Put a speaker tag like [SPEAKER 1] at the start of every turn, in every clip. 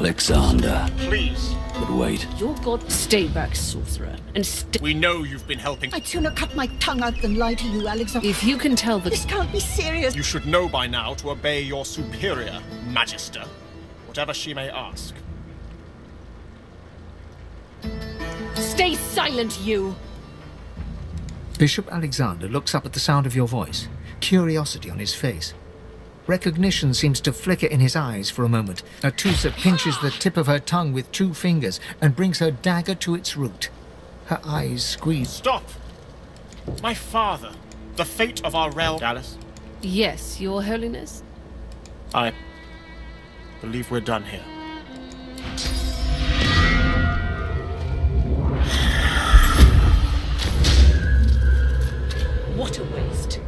[SPEAKER 1] Alexander.
[SPEAKER 2] Please.
[SPEAKER 1] But wait.
[SPEAKER 3] Your god, stay back, sorcerer, and
[SPEAKER 2] We know you've been helping.
[SPEAKER 4] I'd sooner cut my tongue out than lie to you, Alexander.
[SPEAKER 3] If you can tell the...
[SPEAKER 4] This can't be serious.
[SPEAKER 2] You should know by now to obey your superior, Magister, whatever she may ask.
[SPEAKER 3] Stay silent, you!
[SPEAKER 5] Bishop Alexander looks up at the sound of your voice, curiosity on his face. Recognition seems to flicker in his eyes for a moment. Atusa pinches the tip of her tongue with 2 fingers and brings her dagger to its root. Her eyes squeeze.
[SPEAKER 2] Stop! My father, the fate of our realm... Dallas?
[SPEAKER 3] Yes, your holiness?
[SPEAKER 2] I believe we're done here.
[SPEAKER 3] What a waste.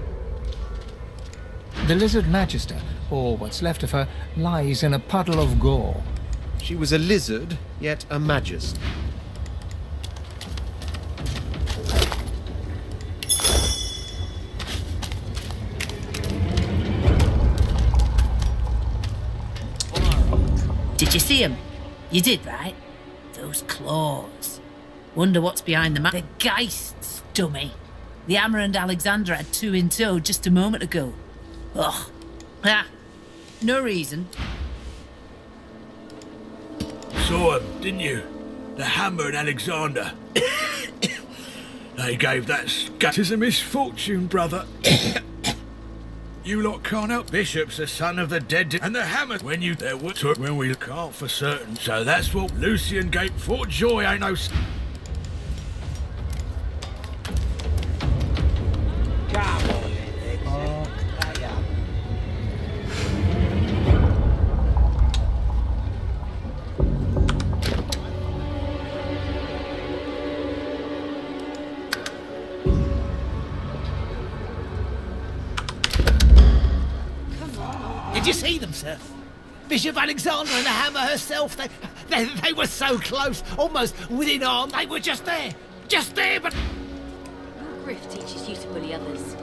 [SPEAKER 5] The lizard magister, or what's left of her, lies in a puddle of gore.
[SPEAKER 6] She was a lizard, yet a magist.
[SPEAKER 7] Did you see him? You did, right? Those claws. Wonder what's behind the The Geists, dummy. The Hammer and Alexander had 2 in tow just a moment ago. Ugh. Ah. No reason.
[SPEAKER 8] Saw him, didn't you? The Hammer and Alexander. They gave that scat as a misfortune, brother. You lot can't help. Bishop's the son of the dead, and the Hammer when you there were took when we can't for certain. So that's what Lucian gave Fort Joy, ain't no.
[SPEAKER 9] Did you see them, sir? Bishop Alexander and the Hammer herself, they were so close, almost within arm. They were just there, but...
[SPEAKER 10] Your grift teaches you to bully others.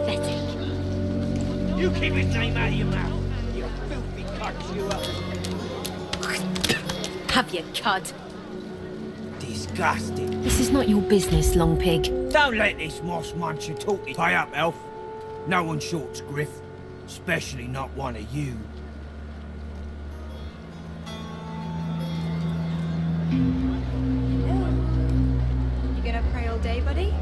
[SPEAKER 10] Pathetic.
[SPEAKER 9] You keep his name out of your mouth, you filthy cunt, you.
[SPEAKER 10] Have you, cud?
[SPEAKER 9] Disgusting.
[SPEAKER 3] This is not your business, Long Pig.
[SPEAKER 9] Don't let this moss muncher talk you. Pay up, elf. No one shorts griff. Especially not one of you.
[SPEAKER 10] You gonna pray all day, buddy?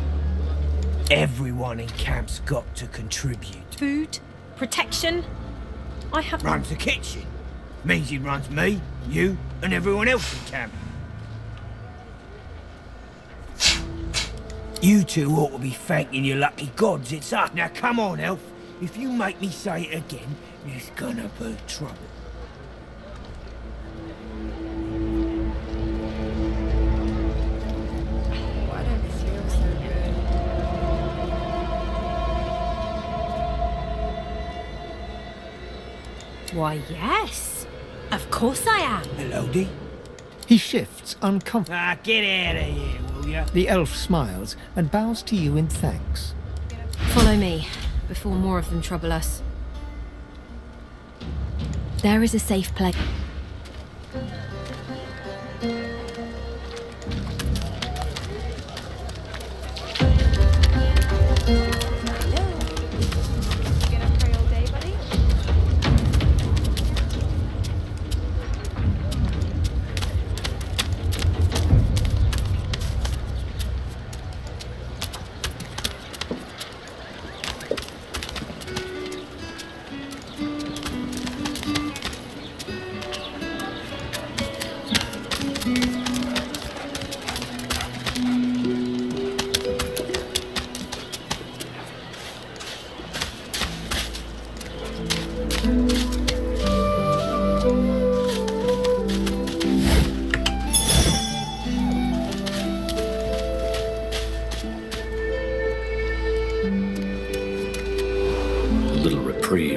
[SPEAKER 9] Everyone in camp's got to contribute.
[SPEAKER 10] Food? Protection? I have...
[SPEAKER 9] Runs the kitchen. Means he runs me, you, and everyone else in camp. You 2 ought to be thanking your lucky gods it's us. Now come on, elf. If you make me say it again, it's gonna be trouble.
[SPEAKER 10] Why don't this feel so good? Why, yes. Of course I am.
[SPEAKER 9] Hello, Dee.
[SPEAKER 5] He shifts uncomfortably.
[SPEAKER 9] Ah, get out of here, will ya?
[SPEAKER 5] The elf smiles and bows to you in thanks.
[SPEAKER 10] Follow me, before more of them trouble us. There is a safe place.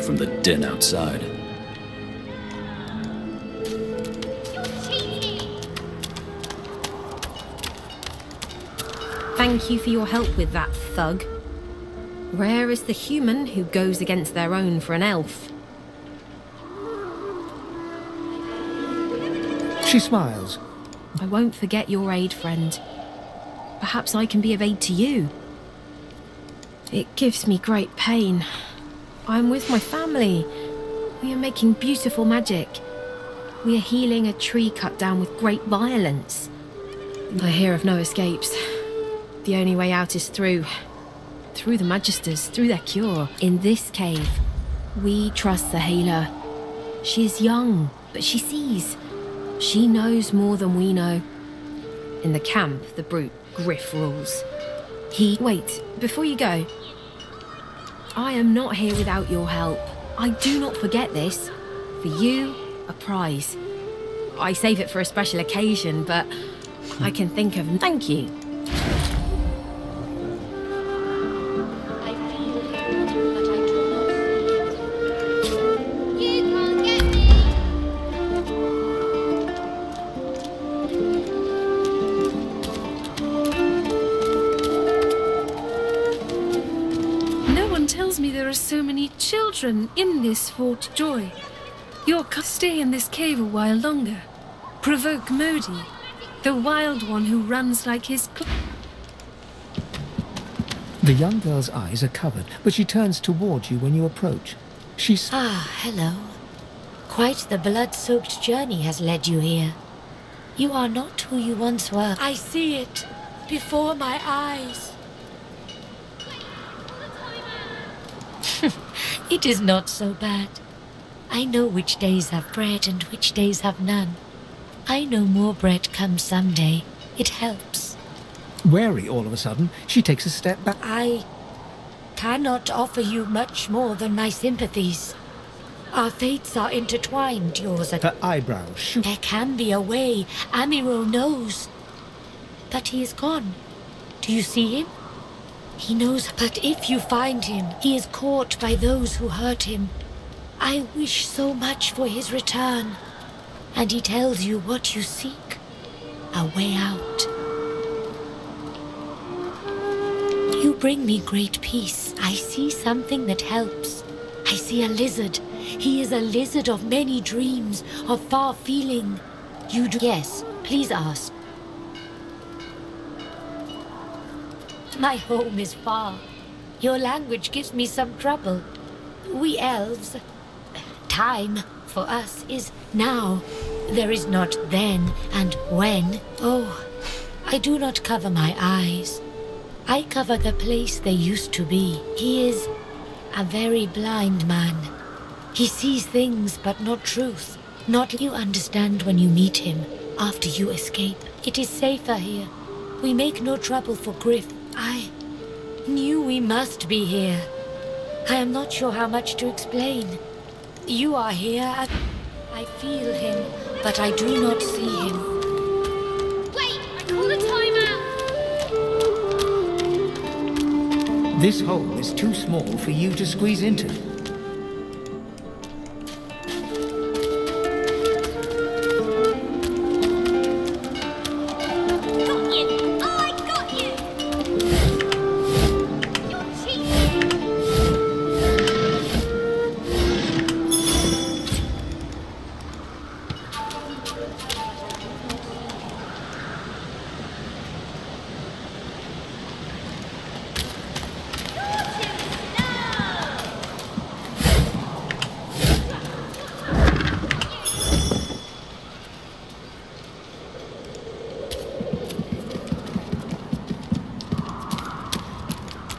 [SPEAKER 1] From the den outside.
[SPEAKER 10] Thank you for your help with that, thug. Rare is the human who goes against their own for an elf.
[SPEAKER 5] She smiles.
[SPEAKER 10] I won't forget your aid, friend. Perhaps I can be of aid to you. It gives me great pain. I'm with my family. We are making beautiful magic. We are healing a tree cut down with great violence. I hear of no escapes. The only way out is through the Magisters, through their cure. In this cave, we trust the healer. She is young, but she sees. She knows more than we know. In the camp, the brute Griff rules. Wait, before you go. I am not here without your help. I do not forget this. For you, a prize. I save it for a special occasion, but I can think of... Thank you.
[SPEAKER 3] There are so many children in this Fort Joy. Your stay in this cave a while longer. Provoke Modi, the wild one who runs like his...
[SPEAKER 5] The young girl's eyes are covered, but she turns toward you when you approach.
[SPEAKER 11] Ah, hello. Quite the blood-soaked journey has led you here. You are not who you once were. I see it before my eyes. It is not so bad. I know which days have bread and which days have none. I know more bread comes someday. It helps.
[SPEAKER 5] Wary all of a sudden, she takes a step back.
[SPEAKER 11] I cannot offer you much more than my sympathies. Our fates are intertwined, yours and...
[SPEAKER 5] Her eyebrows shoot.
[SPEAKER 11] There can be a way. Amiro knows. But he is gone. Do you see him? He knows, but if you find him, he is caught by those who hurt him. I wish so much for his return. And he tells you what you seek. A way out. You bring me great peace. I see something that helps. I see a lizard. He is a lizard of many dreams, of far feeling. You do... Yes, please ask. My home is far. Your language gives me some trouble. We elves... Time, for us, is now. There is not then and when. Oh, I do not cover my eyes. I cover the place they used to be. He is a very blind man. He sees things, but not truth. Not you understand when you meet him, after you escape. It is safer here. We make no trouble for Griff. I knew we must be here. I am not sure how much to explain. You are here. I feel him, but I do not see him.
[SPEAKER 10] Wait! I call a timeout!
[SPEAKER 5] This hole is too small for you to squeeze into.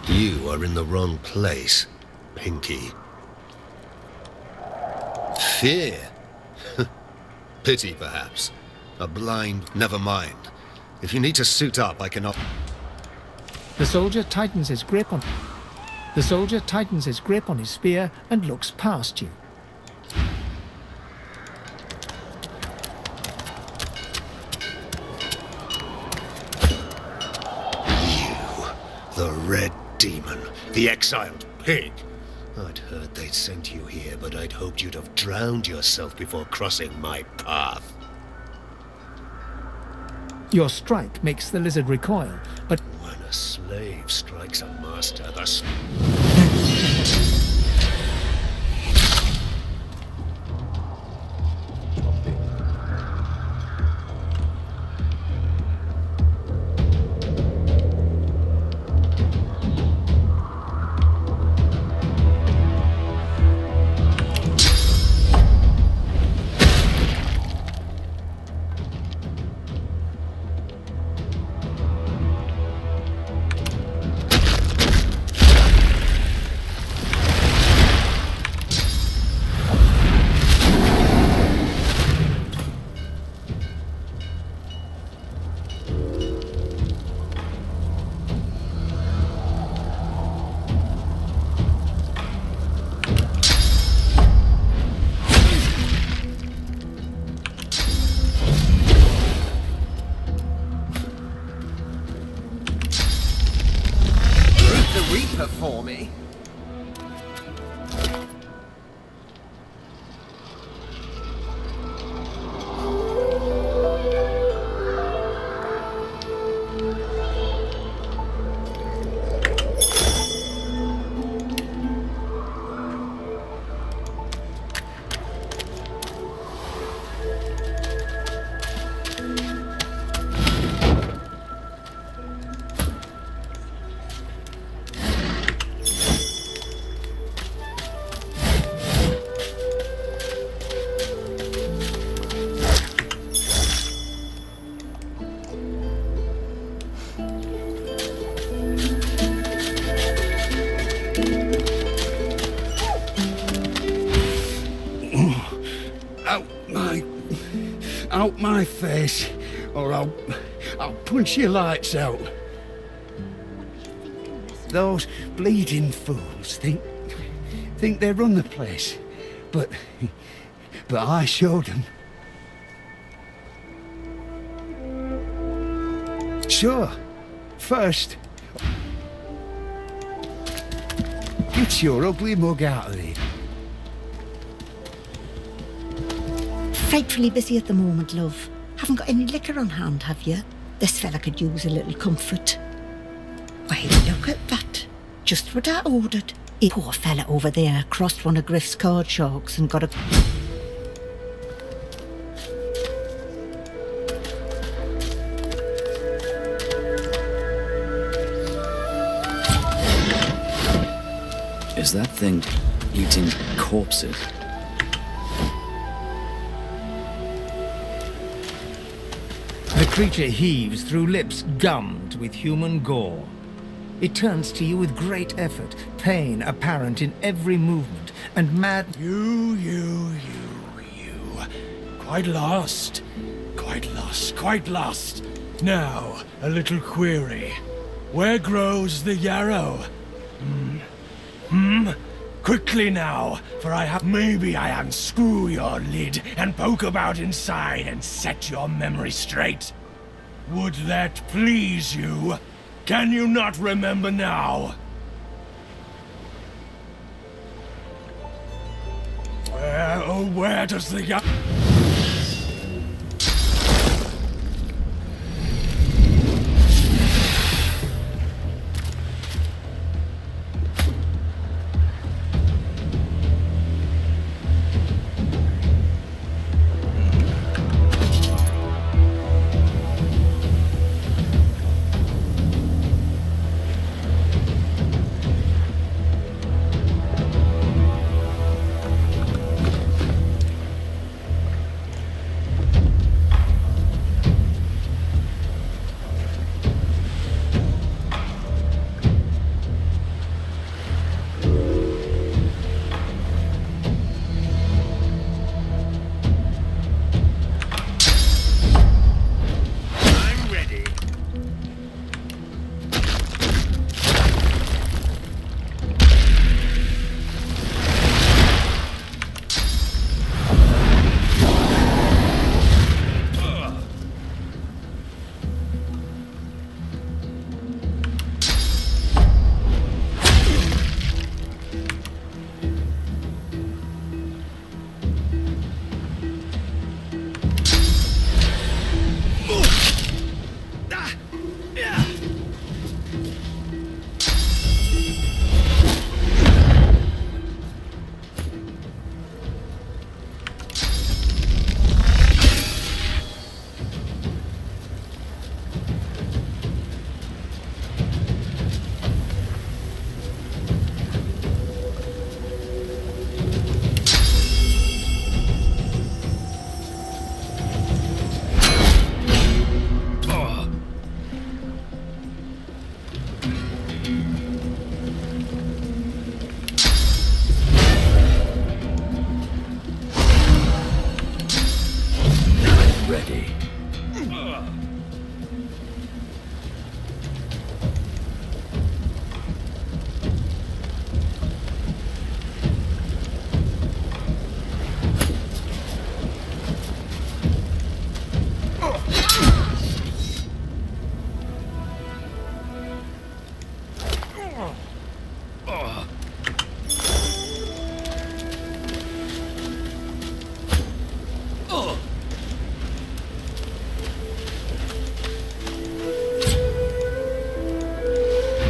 [SPEAKER 12] You are in the wrong place, Pinky. Fear? Pity, perhaps. A blind... Never mind. If you need to suit up, I cannot...
[SPEAKER 5] The soldier tightens his grip on... The soldier tightens his grip on his spear and looks past you.
[SPEAKER 12] The Red Demon, the exiled pig. I'd heard they'd sent you here, but I'd hoped you'd have drowned yourself before crossing my path.
[SPEAKER 5] Your strike makes the lizard recoil, but...
[SPEAKER 12] When a slave strikes a master, the...
[SPEAKER 6] her for me?
[SPEAKER 8] Out my face, or I'll punch your lights out. Those bleeding fools think they run the place, but I showed them. Sure, first, get your ugly mug out of here.
[SPEAKER 4] Frightfully busy at the moment, love. Haven't got any liquor on hand, have you? This fella could use a little comfort. Why, look at that. Just what I ordered. A poor fella over there crossed one of Griff's card sharks and got a...
[SPEAKER 1] Is that thing eating corpses?
[SPEAKER 5] The creature heaves through lips gummed with human gore. It turns to you with great effort, pain apparent in every movement, and mad...
[SPEAKER 8] You. Quite lost. Quite lost. Now, a little query. Where grows the yarrow? Quickly now, for maybe I unscrew your lid and poke about inside and set your memory straight. Would that please you? Can you not remember now? Where does the yarrow...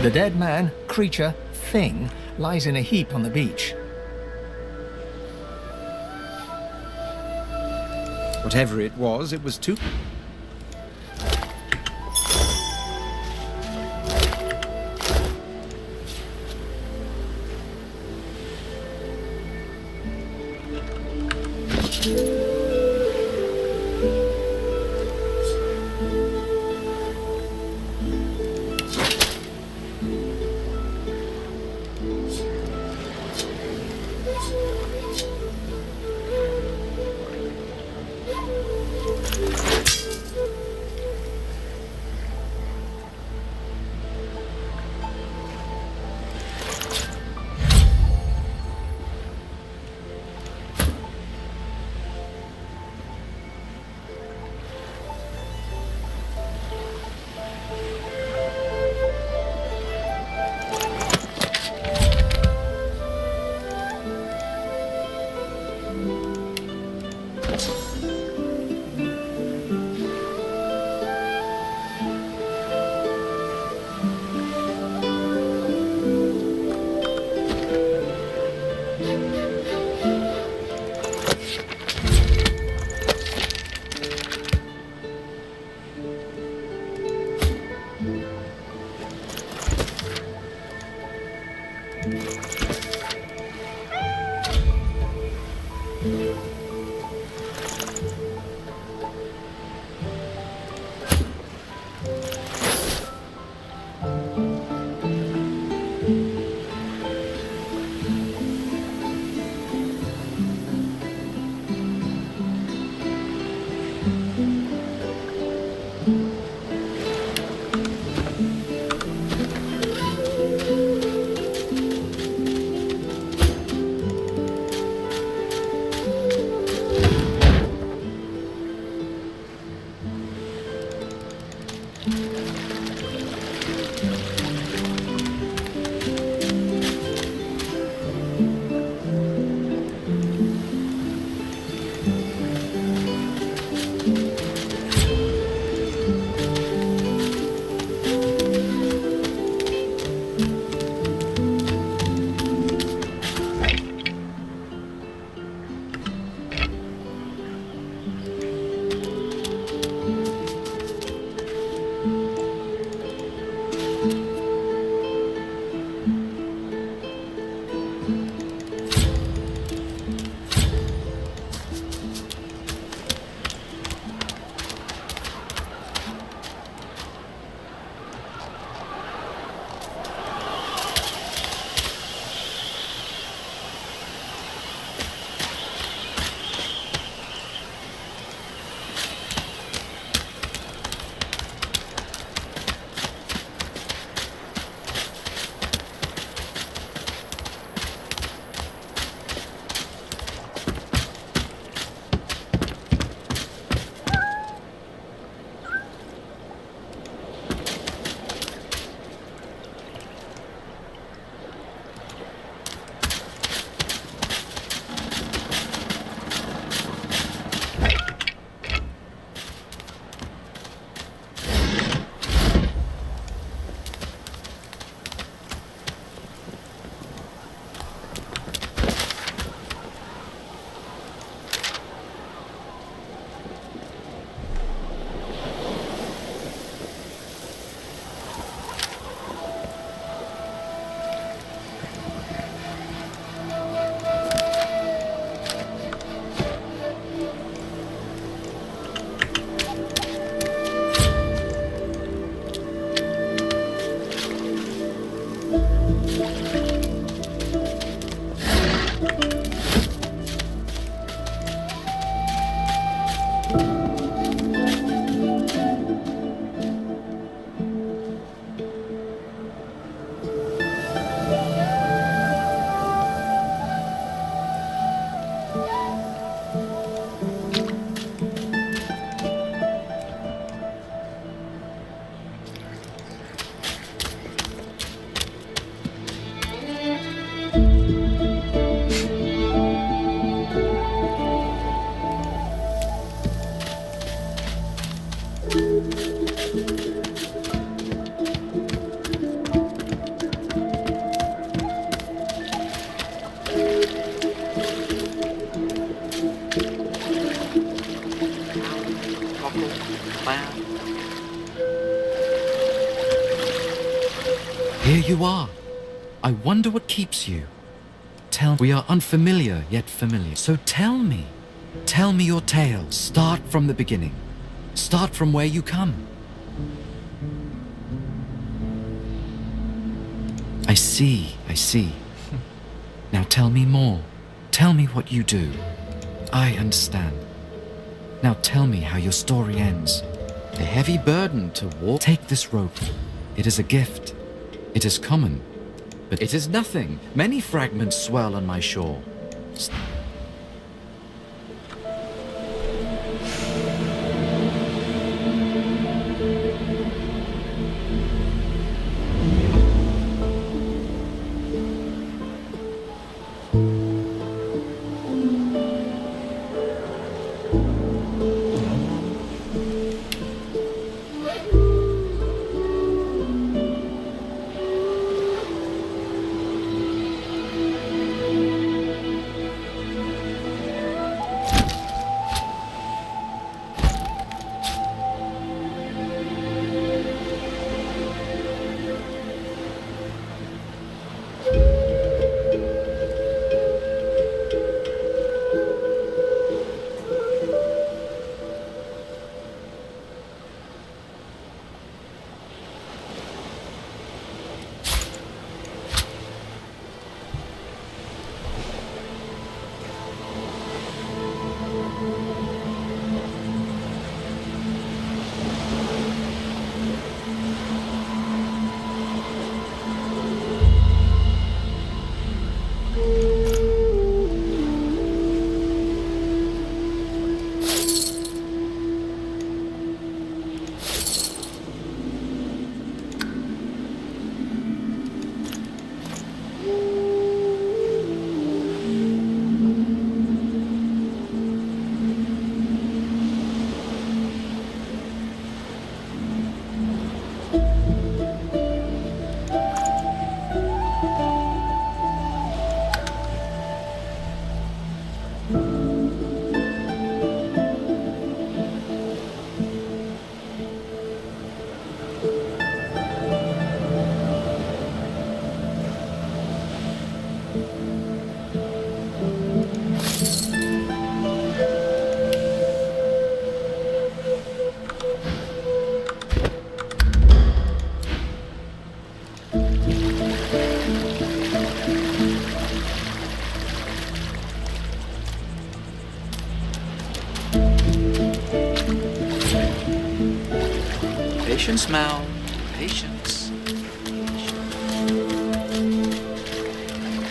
[SPEAKER 5] The dead man, creature, thing, lies in a heap on the beach.
[SPEAKER 6] Whatever it was too...
[SPEAKER 1] I wonder what keeps you. Tell me. We are unfamiliar, yet familiar. So tell me. Tell me your tale. Start from the beginning. Start from where you come. I see, I see. Now tell me more. Tell me what you do. I understand. Now tell me how your story ends. A heavy burden to walk. Take this rope. It is a gift. It is common. But it is nothing. Many fragments swirl on my shore. Patience, Mal. Patience.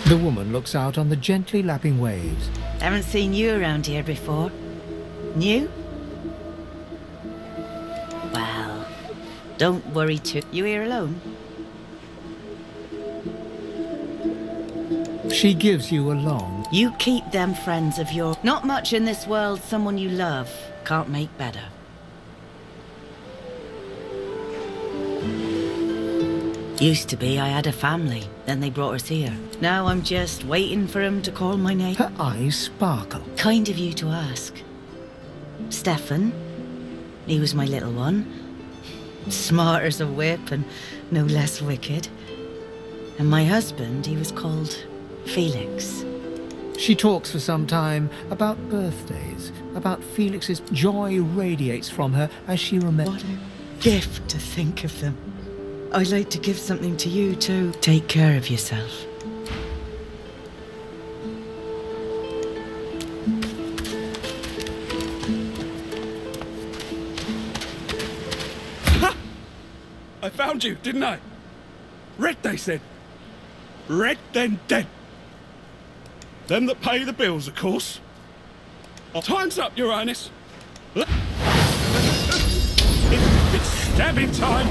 [SPEAKER 5] The woman looks out on the gently lapping waves.
[SPEAKER 13] Haven't seen you around here before. New? Well, don't worry too. You here alone?
[SPEAKER 5] She gives you a long...
[SPEAKER 13] You keep them friends of yours. Not much in this world someone you love can't make better. Used to be I had a family, then they brought us here. Now I'm just waiting for him to call my name.
[SPEAKER 5] Her eyes sparkle.
[SPEAKER 13] Kind of you to ask. Stefan, he was my little one. Smart as a whip and no less wicked. And my husband, he was called Felix.
[SPEAKER 5] She talks for some time about birthdays, about Felix's joy radiates from her as she remembers.
[SPEAKER 13] What a gift to think of them. I'd like to give something to you too. Take care of yourself.
[SPEAKER 8] Ha! I found you, didn't I? Red, they said. Red, then dead. Them that pay the bills, of course. Time's up, Your Highness. It's stabbing time.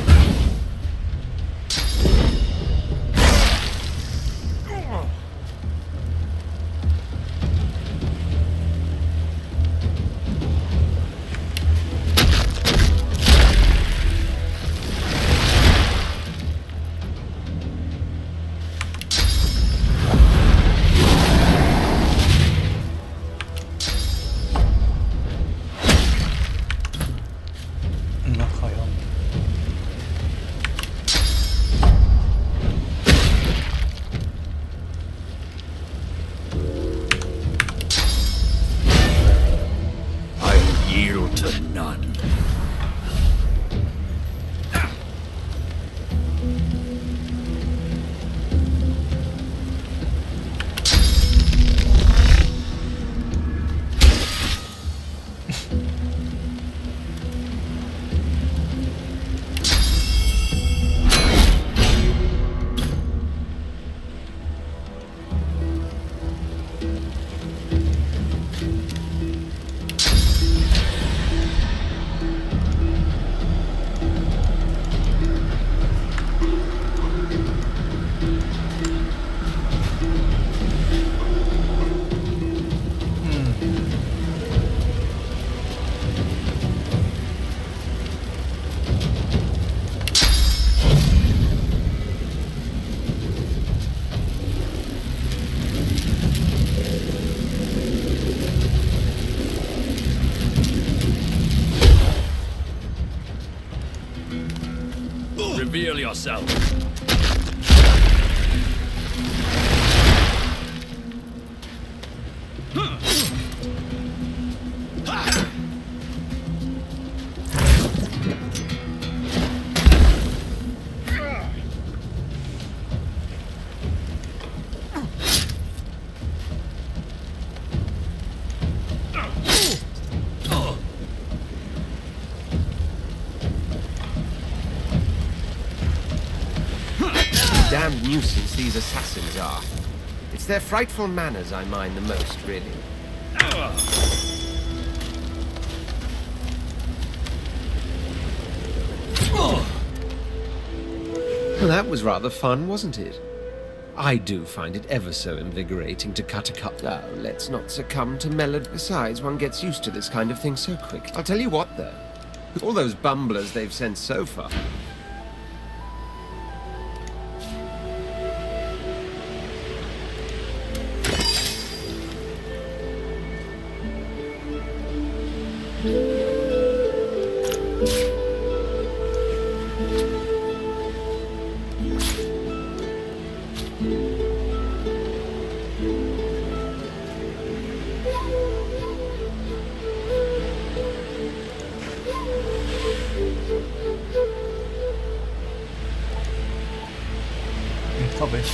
[SPEAKER 8] yourself.
[SPEAKER 14] Damned nuisance these assassins are. It's their frightful manners I mind the most, really. Well, that was rather fun, wasn't it? I do find it ever so invigorating to cut a cup. Oh, let's not succumb to melody. Besides, one gets used to this kind of thing so quick. I'll tell you what, though. All those bumblers they've sent so far.
[SPEAKER 15] Talvez.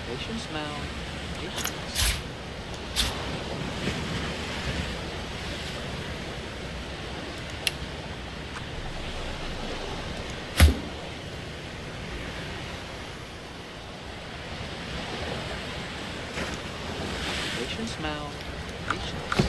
[SPEAKER 16] Patience now. Patience. Patience now. Patience.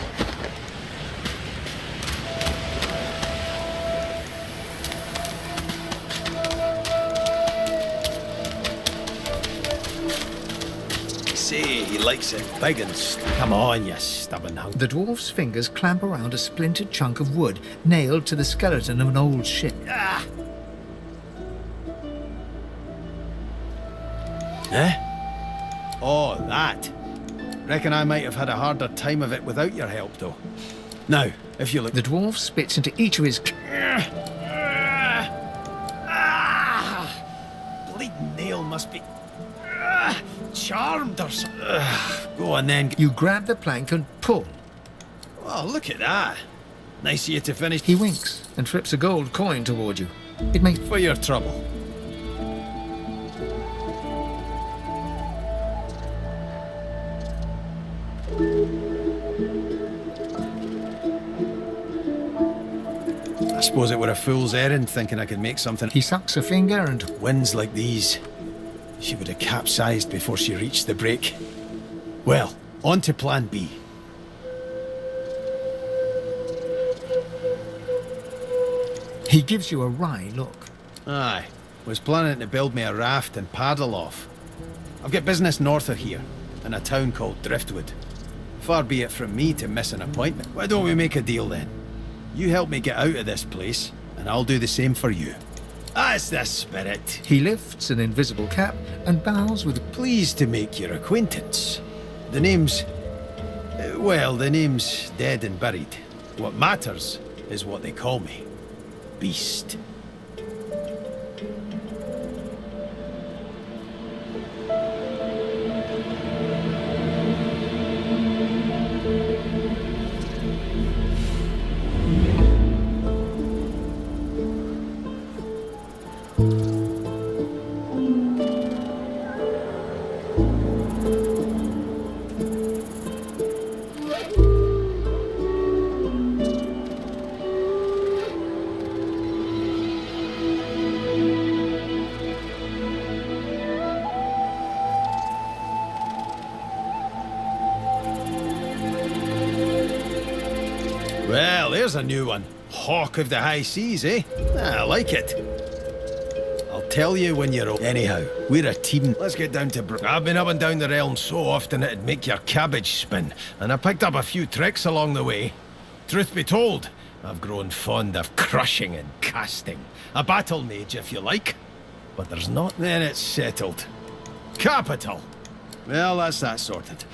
[SPEAKER 17] See, he
[SPEAKER 6] likes it big and come on, you stubborn hunk.
[SPEAKER 5] The dwarf's fingers clamp around a splintered chunk of wood nailed to the skeleton of an old ship.
[SPEAKER 6] Ah! Eh? Oh, that. Reckon I might have had a harder time of it without your help, though. Now, if you look...
[SPEAKER 5] The dwarf spits into each of his...
[SPEAKER 6] Bleeding nail must be... charmed or something. Go on then.
[SPEAKER 5] You grab the plank and pull.
[SPEAKER 6] Oh, look at that. Nice of you to finish.
[SPEAKER 5] He winks and trips a gold coin toward you. It may...
[SPEAKER 6] For your trouble. I suppose it were a fool's errand thinking I could make something.
[SPEAKER 5] He sucks a finger and...
[SPEAKER 6] Winds like these, she would have capsized before she reached the break. Well, on to plan B.
[SPEAKER 5] He gives you a wry look.
[SPEAKER 6] Aye, was planning to build me a raft and paddle off. I've got business north of here, in a town called Driftwood. Far be it from me to miss an appointment. Why don't we make a deal then? You help me get out of this place, and I'll do the same for you. That's the spirit.
[SPEAKER 5] He lifts an invisible cap and bows with...
[SPEAKER 6] Pleased to make your acquaintance. The name's... well, the name's dead and buried. What matters is what they call me. Beast. Well, there's a new one. Hawk of the high seas, eh? I like it. I'll tell you when you're... Anyhow, we're a team. Let's get down to... I've been up and down the realm so often it'd make your cabbage spin, and I picked up a few tricks along the way. Truth be told, I've grown fond of crushing and casting. A battle mage, if you like. But there's not... Then it's settled. Capital! Well, that's that sorted.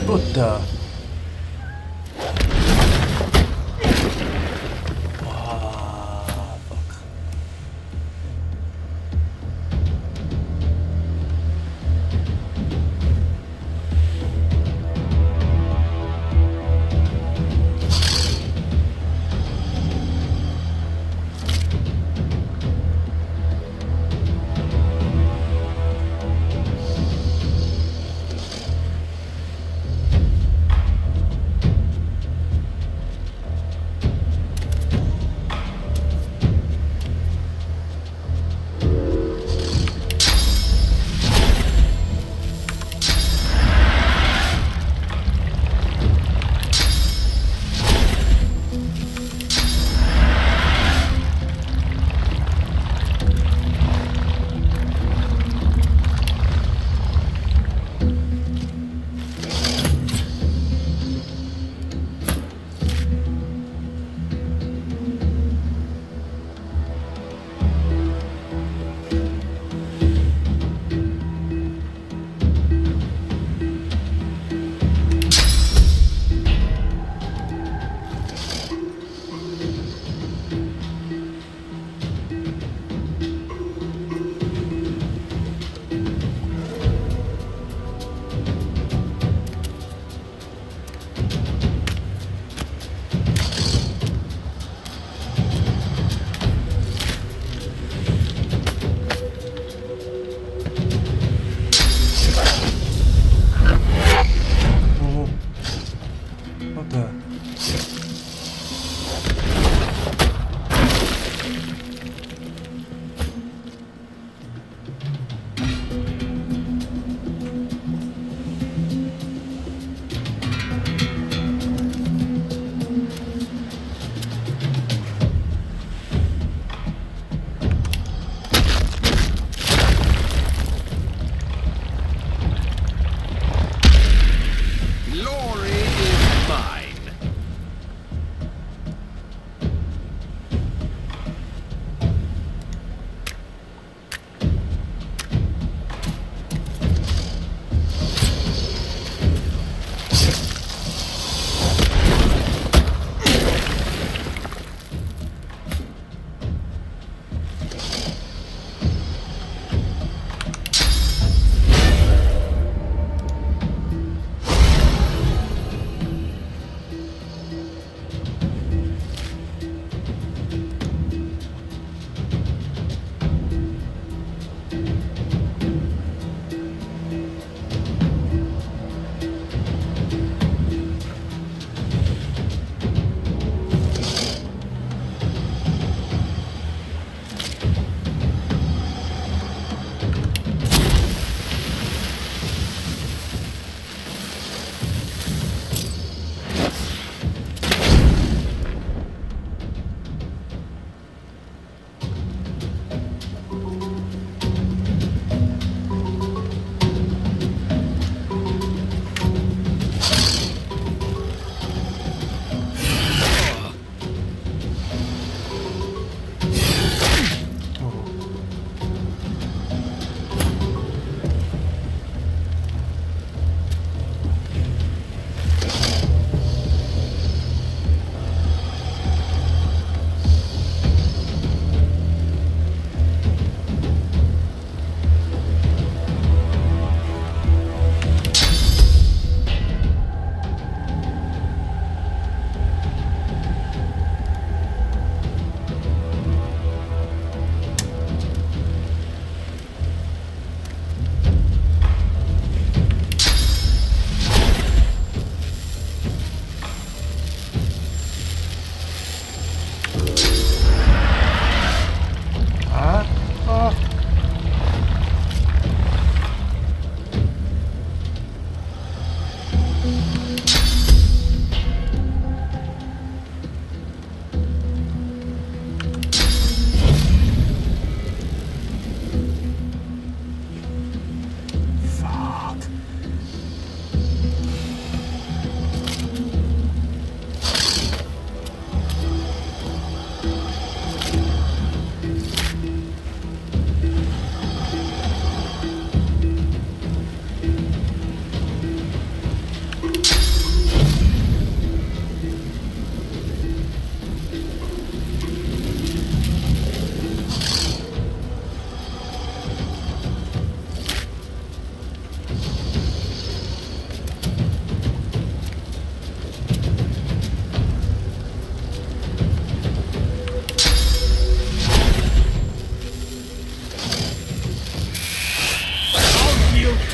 [SPEAKER 15] What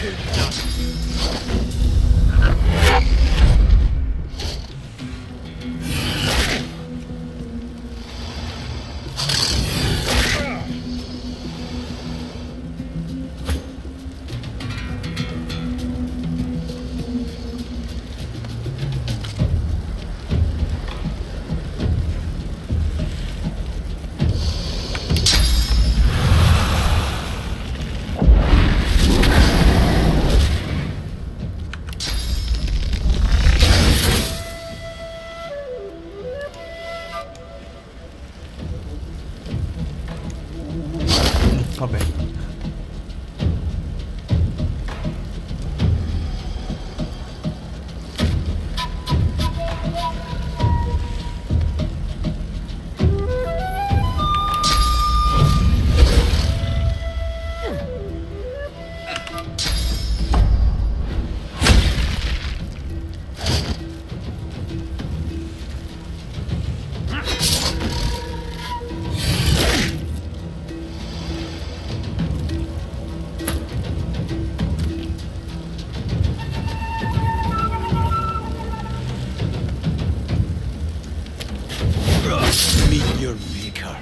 [SPEAKER 9] too nuts.
[SPEAKER 15] Vabbè.
[SPEAKER 6] Meet your maker.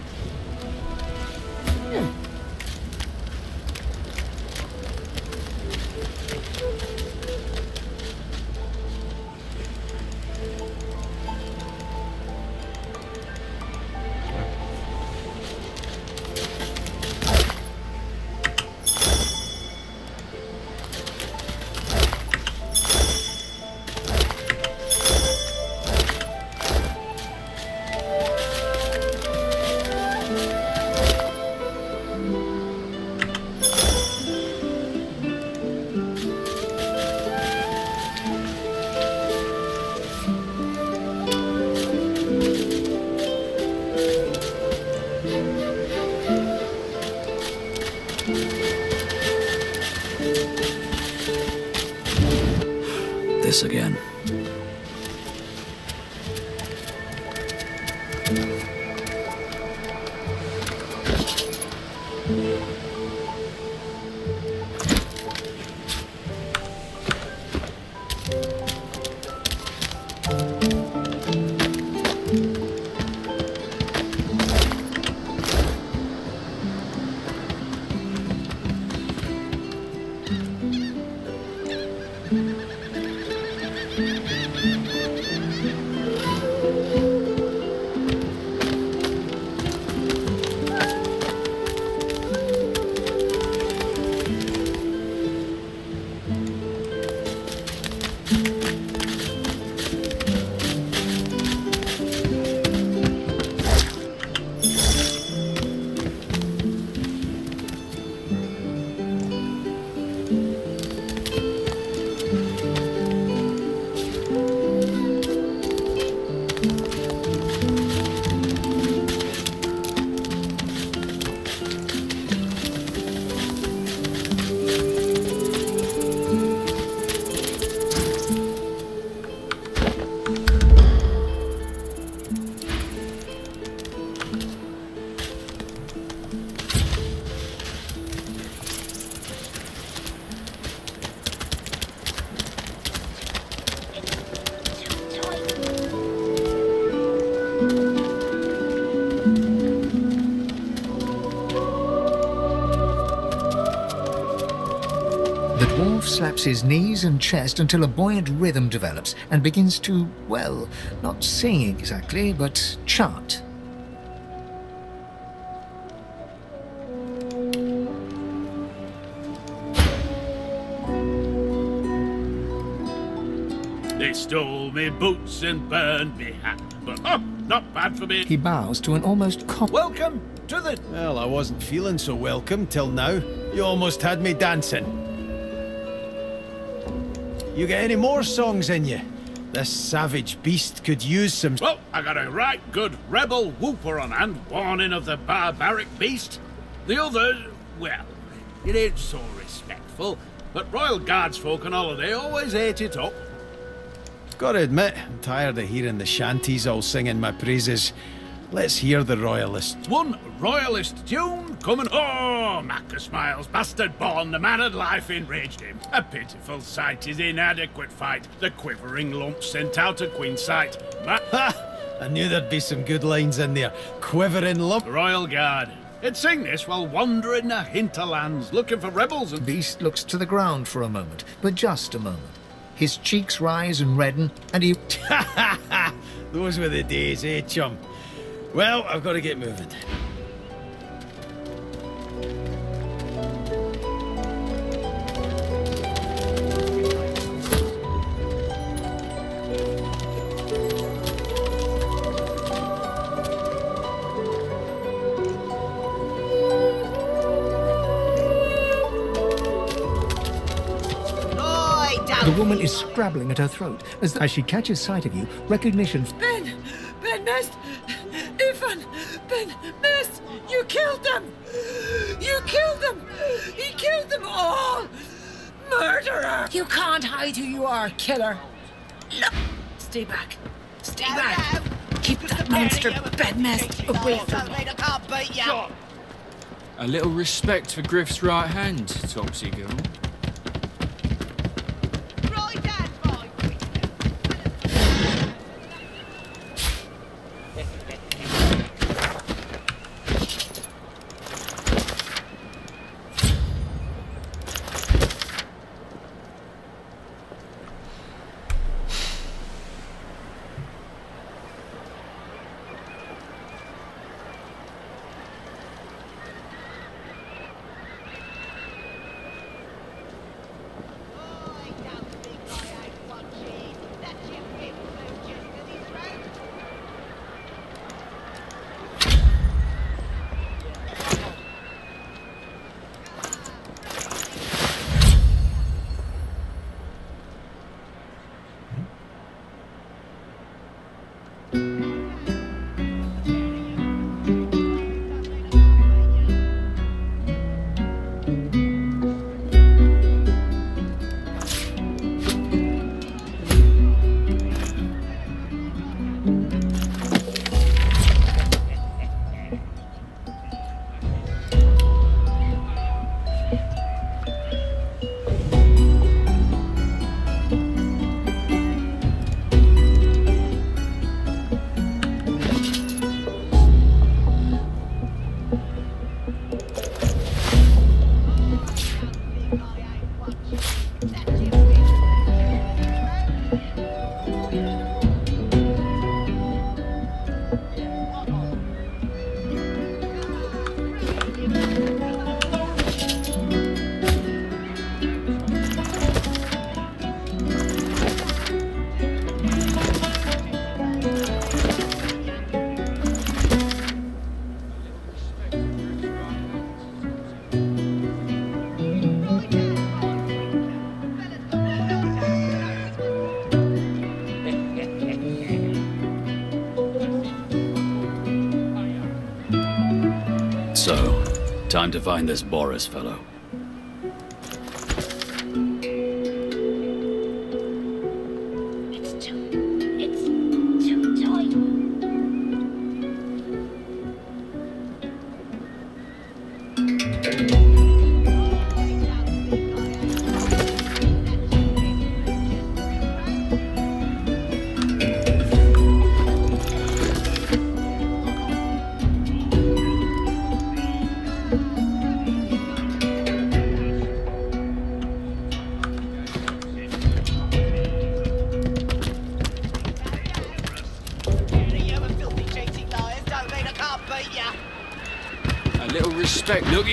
[SPEAKER 17] This again.
[SPEAKER 5] The dwarf slaps his knees and chest until a buoyant rhythm develops and begins to, well, not sing exactly, but chant.
[SPEAKER 18] They stole me boots and burned me hat, but oh, not bad for me.
[SPEAKER 5] He bows to an almost
[SPEAKER 6] Welcome to the... Well, I wasn't feeling so welcome till now. You almost had me dancing. You got any more songs in you? This savage beast could use some...
[SPEAKER 18] Well, I got a right good rebel whooper on hand, warning of the barbaric beast. The other, well, it ain't so respectful, but Royal Guards folk on holiday always ate it up.
[SPEAKER 6] Gotta admit, I'm tired of hearing the shanties all singing my praises. Let's hear the royalist.
[SPEAKER 18] One royalist tune coming. Oh, Macca Smiles, bastard born, the man of life enraged him. A pitiful sight, his inadequate fight, the quivering lump sent out of Queen's sight.
[SPEAKER 6] Ha! I knew there'd be some good lines in there. Quivering lump.
[SPEAKER 18] Royal Guard. It'd sing this while wandering the hinterlands, looking for rebels and...
[SPEAKER 5] Beast looks to the ground for a moment, but just a moment. His cheeks rise and redden, and he...
[SPEAKER 6] Those were the days, eh, chum? Well, I've got to get moving.
[SPEAKER 5] The woman is scrabbling at her throat. As she catches sight of you, recognition...
[SPEAKER 19] Ben! Ben Mest! Ifan! Ben Mest! You killed them! You killed them! He killed them all! Murderer!
[SPEAKER 7] You can't hide who you are, killer. No. Stay back. Stay back. Keep that monster Ben Mest away from me.
[SPEAKER 19] I can't beat you!
[SPEAKER 17] A little respect for Griff's right hand, Topsy girl. So, time to find this Boris fellow.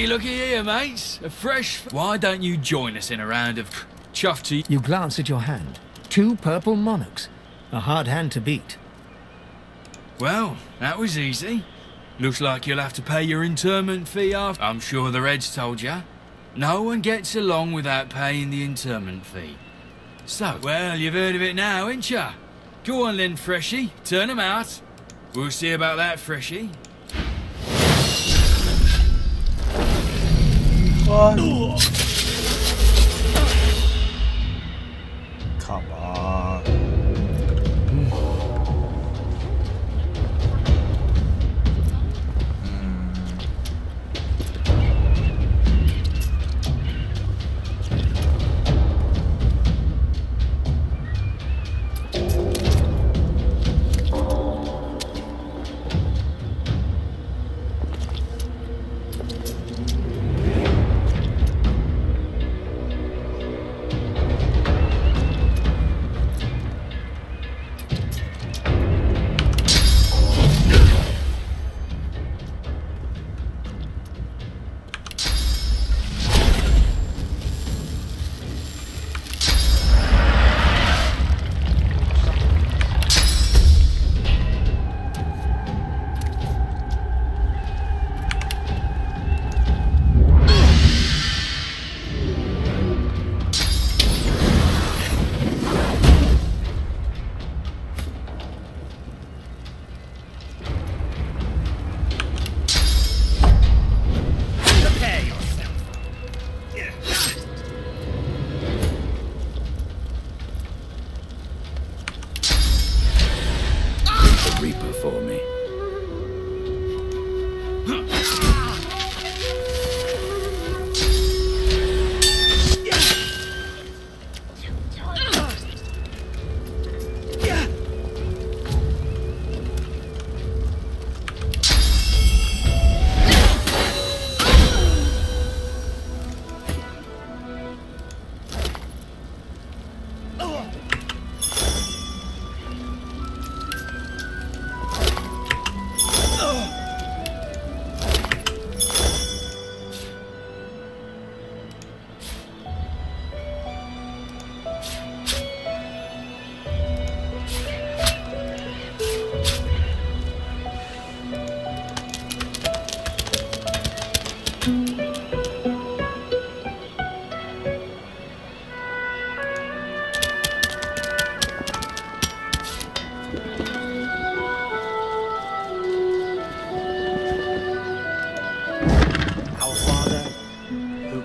[SPEAKER 17] Looky here, mates. A fresh... Why don't you join us in a round of chuff tea?
[SPEAKER 5] You glance at your hand. 2 purple monarchs. A hard hand to beat.
[SPEAKER 17] Well, that was easy. Looks like you'll have to pay your interment fee after. I'm sure the Reds told you. No one gets along without paying the interment fee. So, well, you've heard of it now, ain't ya? Go on then, Freshie. Turn 'em out. We'll see about that, Freshie.
[SPEAKER 15] What? Come on.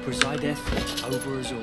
[SPEAKER 20] presideth over us all.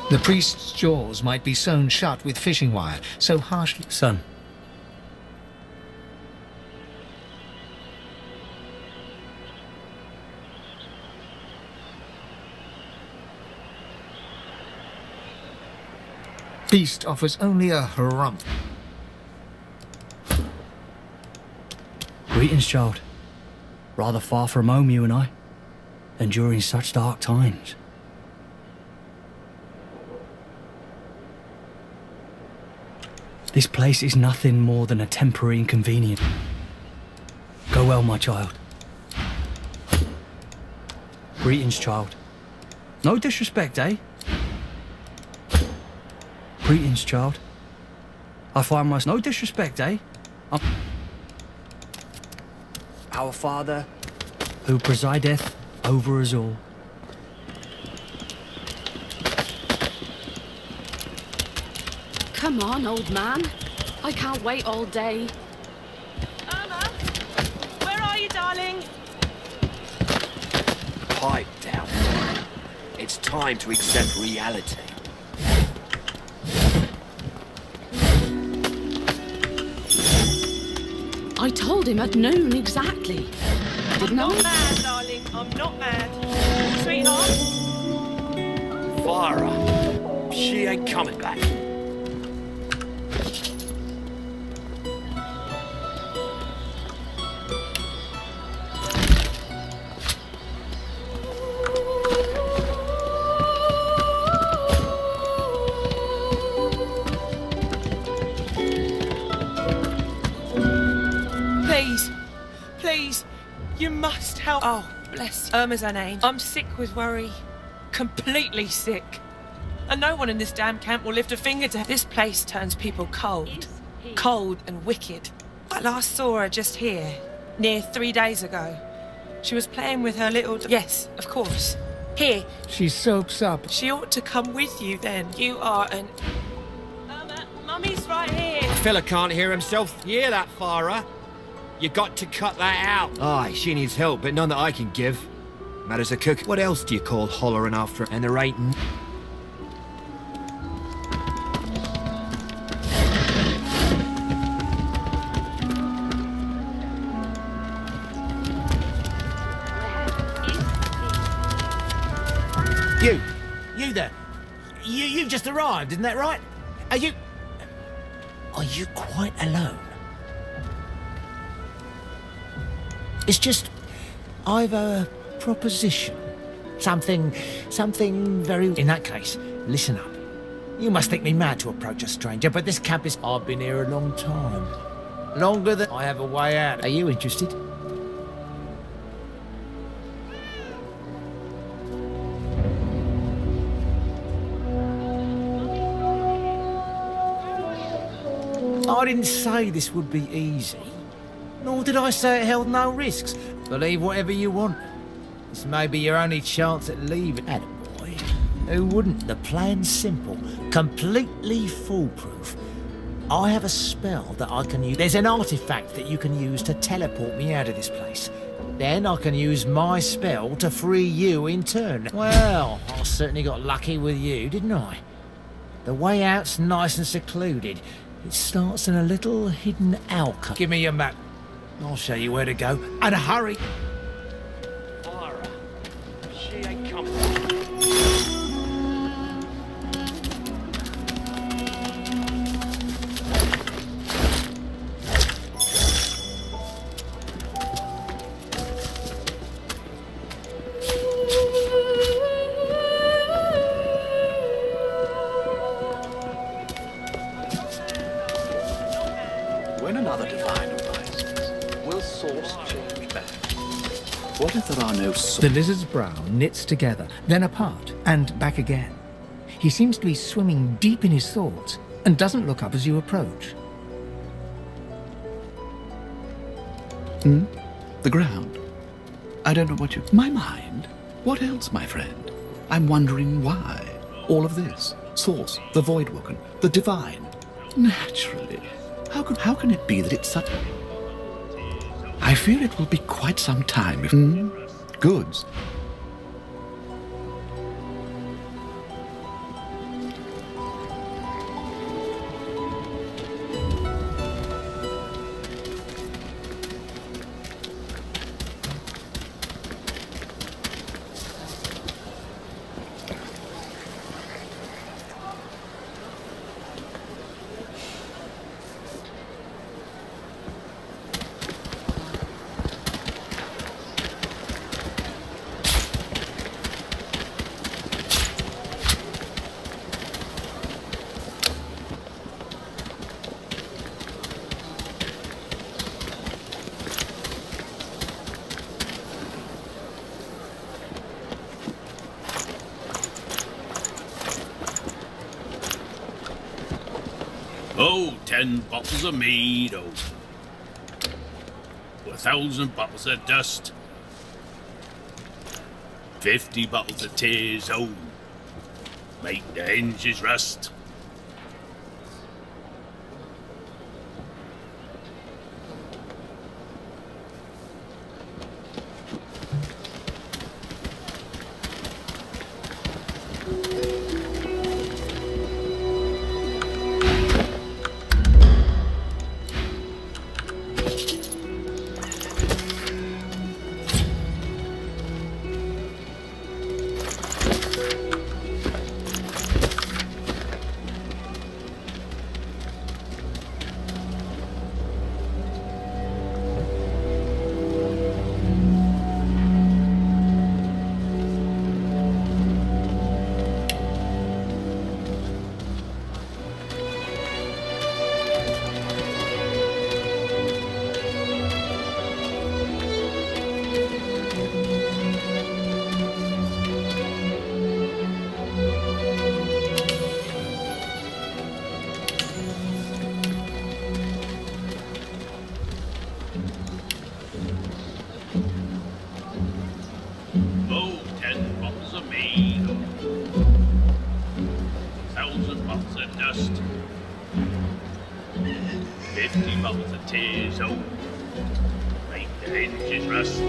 [SPEAKER 5] The priest's jaws might be sewn shut with fishing wire, so harshly...
[SPEAKER 20] Son.
[SPEAKER 5] Beast offers only a harump.
[SPEAKER 20] Greetings, child. Rather far from home, you and I, and during such dark times. This place is nothing more than a temporary inconvenience. Go well, my child. Greetings, child. No disrespect, eh? Greetings, child. I find myself... No disrespect, eh? Our Father, who presideth over us all.
[SPEAKER 10] Come on, old man. I can't wait all day.
[SPEAKER 21] Irma, where are you, darling?
[SPEAKER 22] Pipe down. It's time to accept reality.
[SPEAKER 10] I told him at noon exactly. Didn't
[SPEAKER 21] I'm
[SPEAKER 10] I?
[SPEAKER 21] not mad, darling. I'm not mad. Sweetheart?
[SPEAKER 22] Fire her. She ain't coming back.
[SPEAKER 21] Please. Please. You must help. Oh, bless you. Irma's her name. I'm sick with worry. Completely sick. And no one in this damn camp will lift a finger to... This place turns people cold. Cold and wicked. I last saw her just here, near 3 days ago. She was playing with her little... Yes, of course. Here.
[SPEAKER 5] She soaps up.
[SPEAKER 21] She ought to come with you then. You are an... Irma, Mummy's right here.
[SPEAKER 9] The fella can't hear himself. You hear that, Farah? You got to cut that out.
[SPEAKER 23] Aye, she needs help, but none that I can give. Matters a cook. What else do you call hollering after her? And there ain't...
[SPEAKER 9] You there. You've just arrived, isn't that right? Are you quite alone? It's just, I've a proposition. Something very... In that case, listen up. You must think me mad to approach a stranger, but this camp is... I've been here a long time. Longer than I have a way out. Are you interested? I didn't say this would be easy. Nor did I say it held no risks. Believe whatever you want. This may be your only chance at leaving. Attaboy. Who wouldn't? The plan's simple. Completely foolproof. I have a spell that I can use. There's an artifact that you can use to teleport me out of this place. Then I can use my spell to free you in turn. Well, I certainly got lucky with you, didn't I? The way out's nice and secluded. It starts in a little hidden alcove. Give me your map. I'll show you where to go. And hurry!
[SPEAKER 22] She ain't coming.
[SPEAKER 2] When another divine arises, will source change back? What if there are no
[SPEAKER 5] The lizard's brow knits together, then apart, and back again. He seems to be swimming deep in his thoughts, and doesn't look up as you approach.
[SPEAKER 2] The ground? I don't know what you... My mind? What else, my friend? I'm wondering why. All of this. Source, the Voidwoken, the divine. Naturally. How can it be that it's such... I fear it will be quite some time if... Goods.
[SPEAKER 18] Oh, 10 bottles of mead, oh. 1,000 bottles of dust. 50 bottles of tears, oh. Make the hinges rust. Oh, 10 bottles of mead, 1,000 bottles of dust. 50 bottles of tears, oh. Make the hinges rust.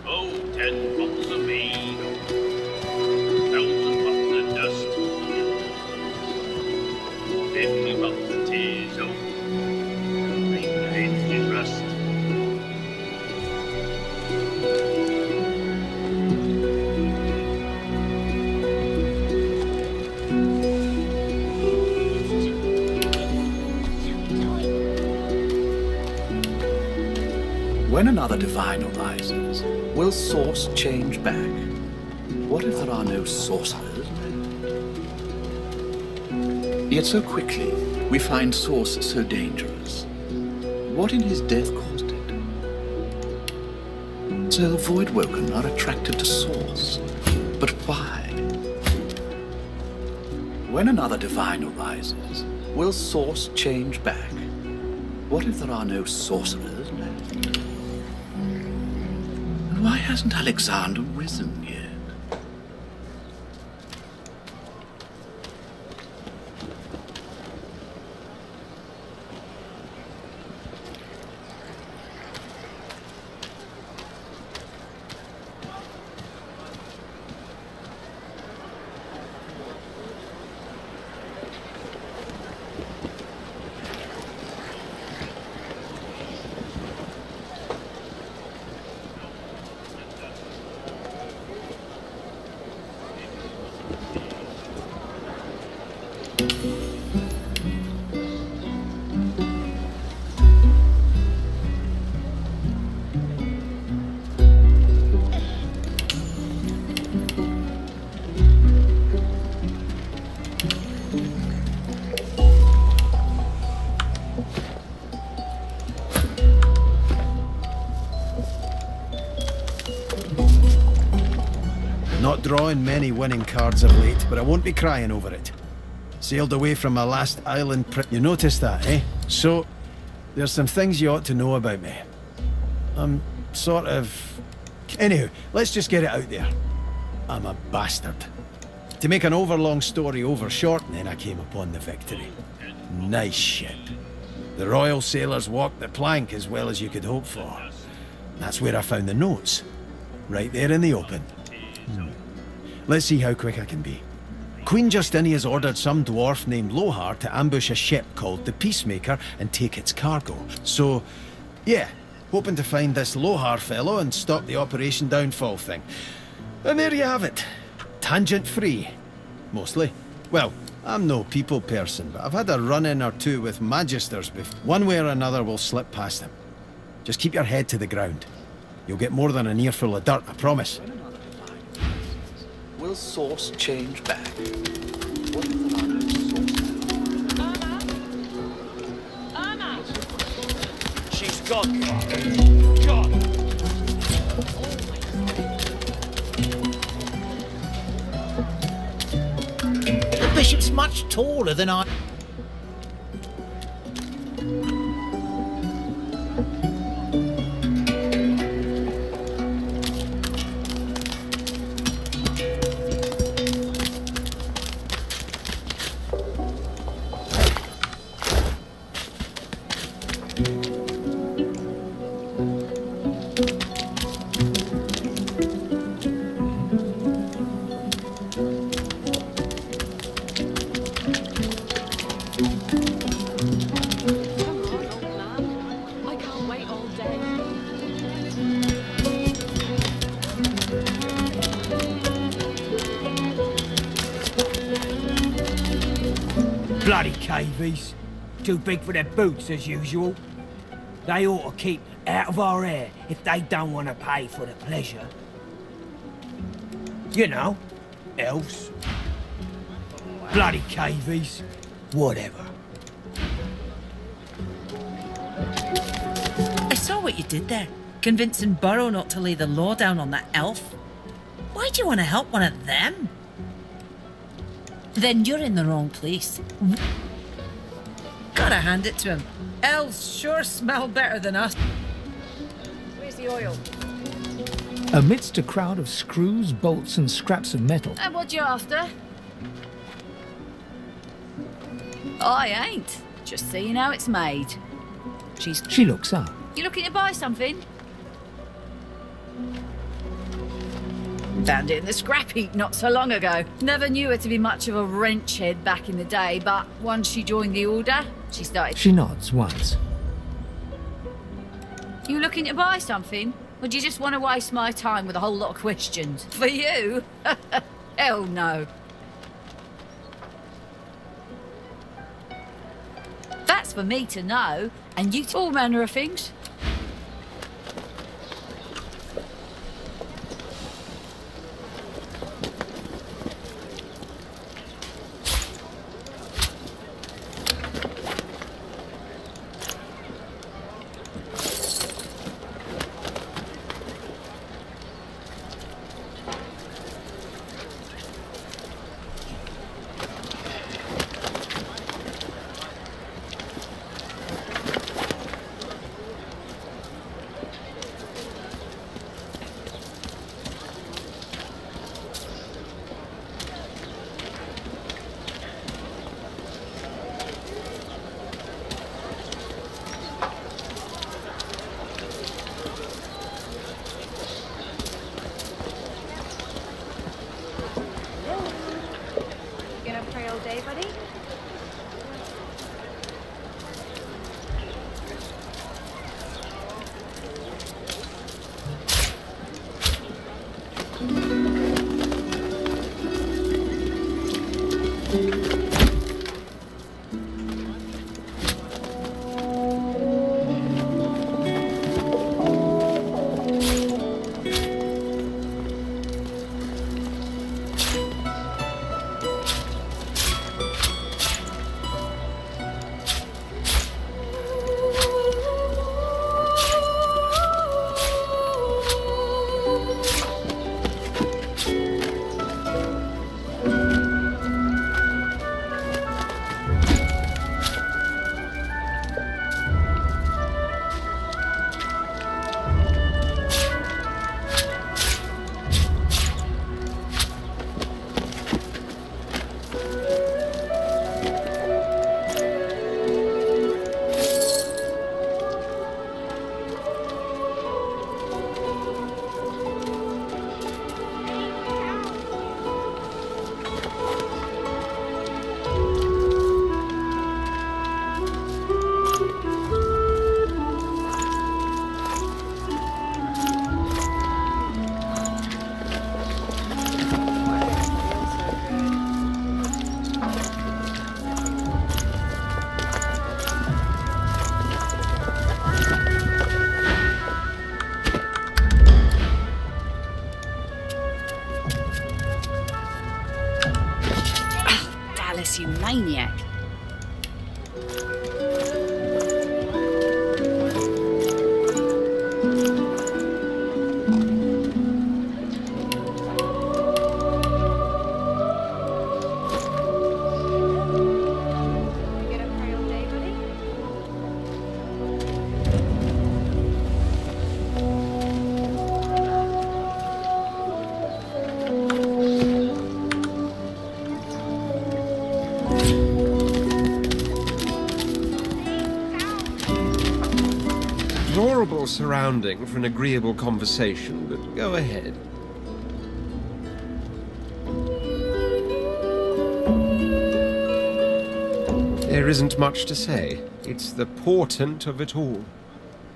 [SPEAKER 18] Oh, 10 bottles of mead, 1,000 bottles of dust. 50 bottles of tears, oh. Make the hinges rust.
[SPEAKER 2] When another divine arises, will source change back? What if there are no sorcerers left? Yet so quickly we find source so dangerous. What in his death caused it? So the Voidwoken are attracted to source. But why? When another divine arises, will source change back? What if there are no sorcerers left? Why hasn't Alexander risen yet?
[SPEAKER 6] Not drawing many winning cards of late, but I won't be crying over it. Sailed away from my last island You noticed that, eh? So, there's some things you ought to know about me. I'm sort of... Anywho, let's just get it out there. I'm a bastard. To make an overlong story overshortening, I came upon the Victory. Nice ship. The royal sailors walked the plank as well as you could hope for. That's where I found the notes. Right there in the open. Let's see how quick I can be. Queen Justinia's ordered some dwarf named Lohar to ambush a ship called the Peacemaker and take its cargo. So, yeah, hoping to find this Lohar fellow and stop the Operation Downfall thing. And there you have it. Tangent-free. Mostly. Well, I'm no people person, but I've had a run-in or two with magisters before. One way or another we'll slip past them. Just keep your head to the ground. You'll get more than an earful of dirt, I promise.
[SPEAKER 2] Will source change back? What is the
[SPEAKER 22] She's gone. Gone.
[SPEAKER 9] The bishop's much taller than I... Bloody cavies. Too big for their boots, as usual. They ought to keep out of our hair if they don't want to pay for the pleasure. You know, elves. Bloody cavies. Whatever.
[SPEAKER 7] I saw what you did there, convincing Burrow not to lay the law down on that elf. Why do you want to help one of them? Then you're in the wrong place. Gotta hand it to him. Elves sure smell better than us.
[SPEAKER 3] Where's the oil?
[SPEAKER 5] Amidst a crowd of screws, bolts, and scraps of metal.
[SPEAKER 3] And what you after? I ain't. Just seeing how it's made.
[SPEAKER 5] She looks up.
[SPEAKER 3] You looking to buy something? Found it in the scrap heap not so long ago. Never knew her to be much of a wrench head back in the day, but once she joined the order, she started...
[SPEAKER 5] She nods once.
[SPEAKER 3] You looking to buy something? Or do you just want to waste my time with a whole lot of questions? For you? Hell no. That's for me to know, and you all manner of things.
[SPEAKER 4] this, you maniac.
[SPEAKER 14] Adorable surrounding for an agreeable conversation, but go ahead. There isn't much to say. It's the portent of it all.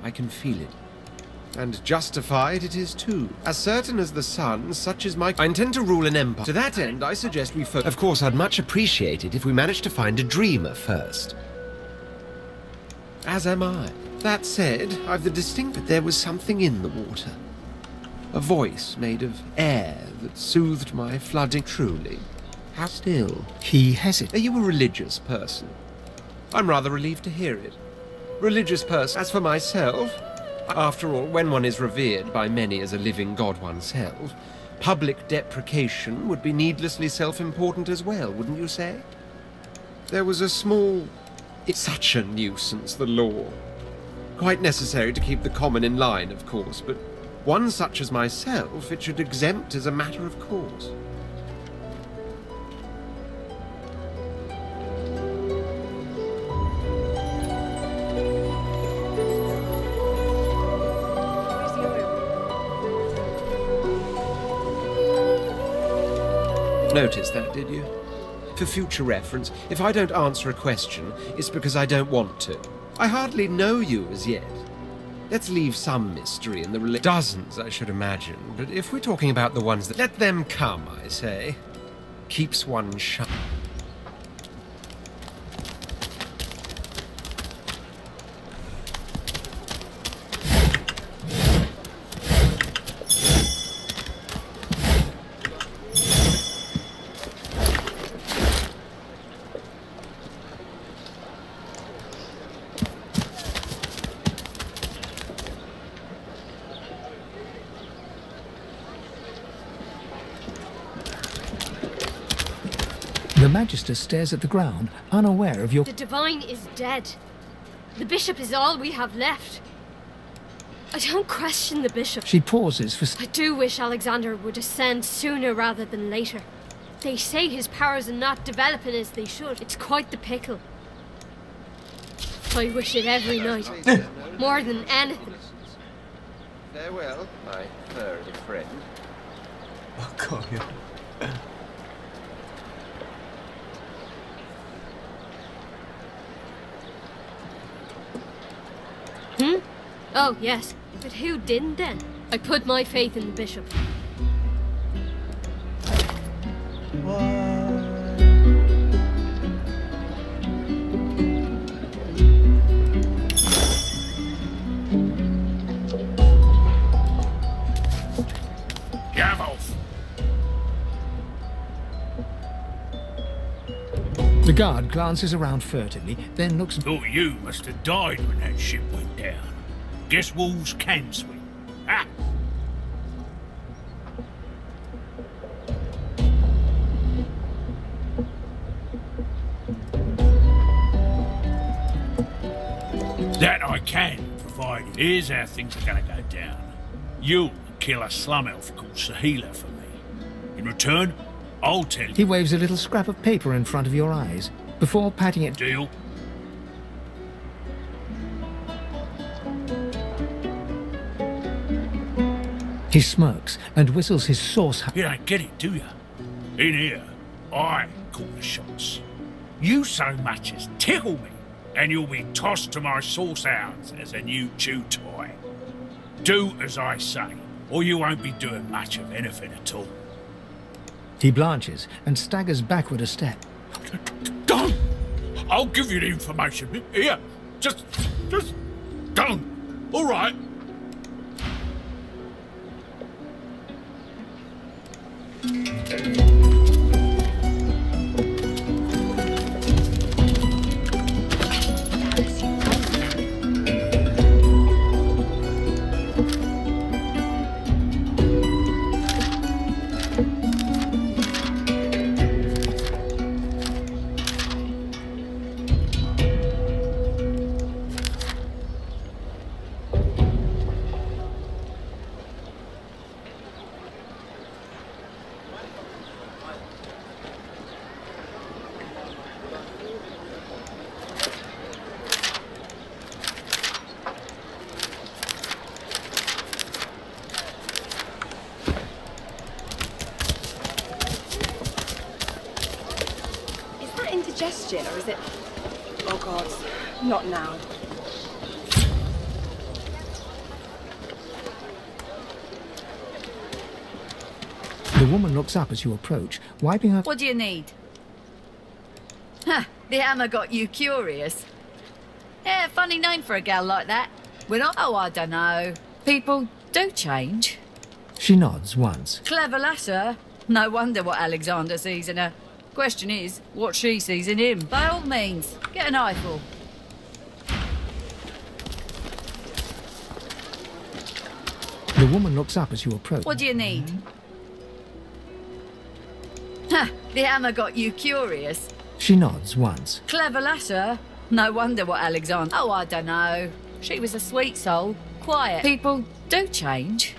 [SPEAKER 14] I can feel it. And justified it is too. As certain as the sun, such is my... I intend to rule an empire. To that end, I suggest we Of course, I'd much appreciate it if we managed to find a dreamer first. As am I. That said, I've the distinct that there was something in the water. A voice made of air that soothed my flooding. Truly. How still?
[SPEAKER 5] He hesitated.
[SPEAKER 14] Are you a religious person? I'm rather relieved to hear it. Religious person. As for myself, after all, when one is revered by many as a living god oneself, public deprecation would be needlessly self-important as well, wouldn't you say? There was a small... It's such a nuisance, the law. Quite necessary to keep the common in line, of course, but one such as myself it should exempt as a matter of course. Notice that, did you? For future reference, if I don't answer a question, it's because I don't want to. I hardly know you as yet. Let's leave some mystery in the dozens, I should imagine. But if we're talking about the ones that... Let them come, I say. Keeps one shut.
[SPEAKER 5] The Magister stares at the ground, unaware of your...
[SPEAKER 10] The Divine is dead. The Bishop is all we have left. I don't question the Bishop.
[SPEAKER 5] She pauses for...
[SPEAKER 10] I do wish Alexander would ascend sooner rather than later. They say his powers are not developing as they should. It's quite the pickle. I wish it every night. More than anything.
[SPEAKER 14] Farewell, my furry friend.
[SPEAKER 15] Oh, God, yeah.
[SPEAKER 10] Hmm? Oh, yes. But who didn't then? I put my faith in the Bishop.
[SPEAKER 5] The guard glances around furtively, then looks...
[SPEAKER 18] Thought you must have died when that ship went down. Guess wolves can swim. Ah! That I can provide you. Here's how things are gonna go down. You'll kill a slum elf called Sahila for me. In return, I'll tell you.
[SPEAKER 5] He waves a little scrap of paper in front of your eyes, before patting it...
[SPEAKER 18] Deal?
[SPEAKER 5] He smirks and whistles his sauce...
[SPEAKER 18] You don't get it, do you? In here, I call the shots. You so much as tickle me, and you'll be tossed to my sauce hounds as a new chew toy. Do as I say, or you won't be doing much of anything at all.
[SPEAKER 5] He blanches and staggers backward a step.
[SPEAKER 18] Don't! I'll give you the information. Here, just don't. All right.
[SPEAKER 4] indigestion, or is it... Oh, God. Not now.
[SPEAKER 5] The woman looks up as you approach, wiping her...
[SPEAKER 3] What do you need? Huh, the hammer got you curious. Yeah, funny name for a gal like that. We're not... Oh, I don't know. People do change.
[SPEAKER 5] She nods once.
[SPEAKER 3] Clever lasser. No wonder what Alexander sees in her. Question is, what she sees in him. By all means, get an eyeful.
[SPEAKER 5] The woman looks up as you approach.
[SPEAKER 3] What do you need? Huh, the hammer got you curious.
[SPEAKER 5] She nods once.
[SPEAKER 3] Clever lasser. No wonder what Alexander... Oh, I don't know. She was a sweet soul. Quiet. People do change,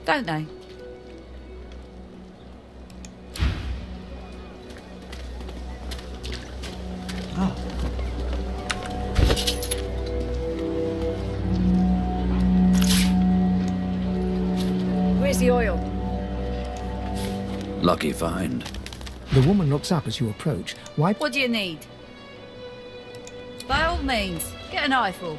[SPEAKER 3] don't they? Where's the oil?
[SPEAKER 2] Lucky find.
[SPEAKER 5] The woman looks up as you approach, wipe...
[SPEAKER 3] What do you need? By all means, get an eyeful.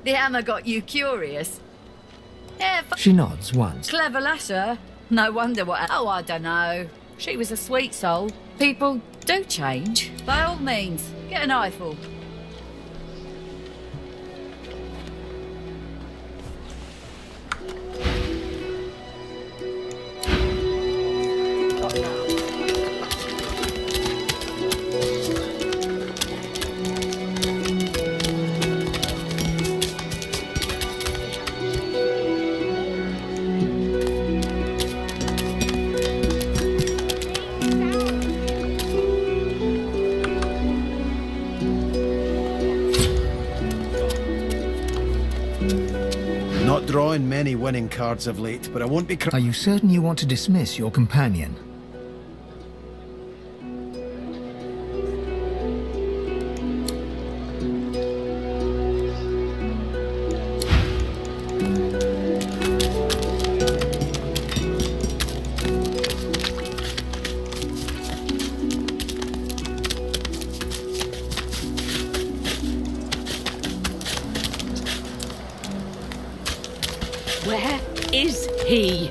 [SPEAKER 3] The hammer got you curious. Yeah,
[SPEAKER 5] She nods once.
[SPEAKER 3] Clever lasser. No wonder what... Oh, I don't know. She was a sweet soul. People do change. By all means, get an eyeful.
[SPEAKER 6] Not drawing many winning cards of late, but I won't be...
[SPEAKER 5] Are you certain you want to dismiss your companion?
[SPEAKER 11] Where is he?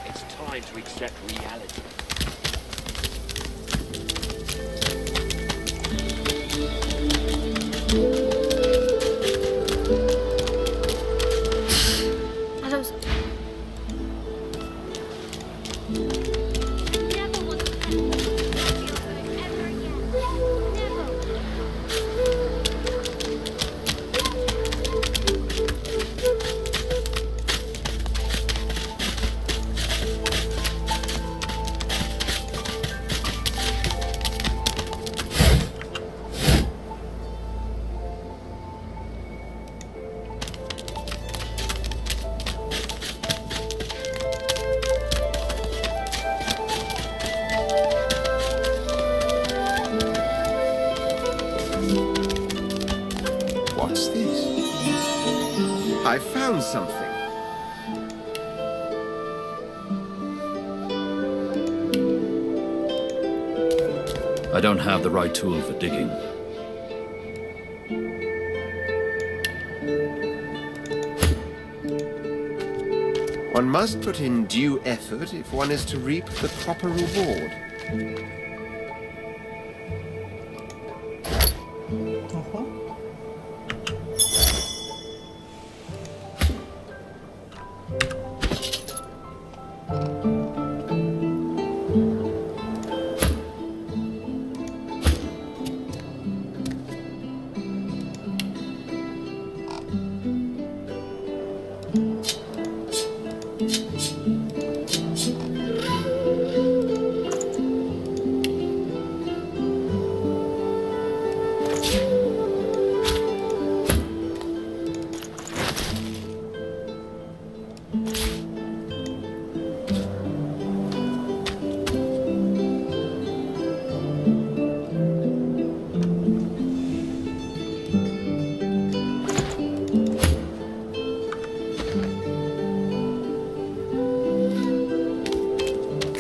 [SPEAKER 22] It's time to accept reality.
[SPEAKER 10] Adams.
[SPEAKER 14] What's this? I found something.
[SPEAKER 2] I don't have the right tool for digging.
[SPEAKER 14] One must put in due effort if one is to reap the proper reward.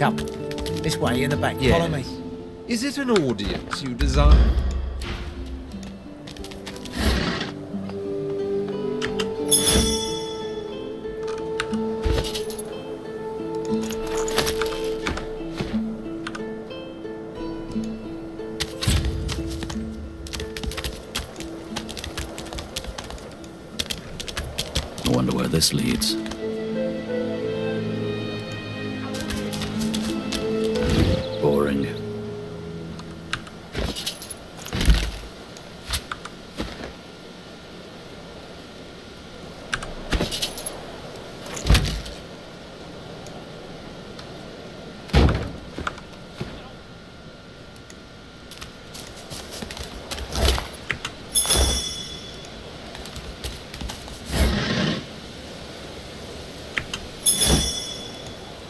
[SPEAKER 9] Come. This way, in the back.
[SPEAKER 14] Yes.
[SPEAKER 9] Follow me.
[SPEAKER 14] Is it an audience you desire?
[SPEAKER 2] I wonder where this leads. Boring.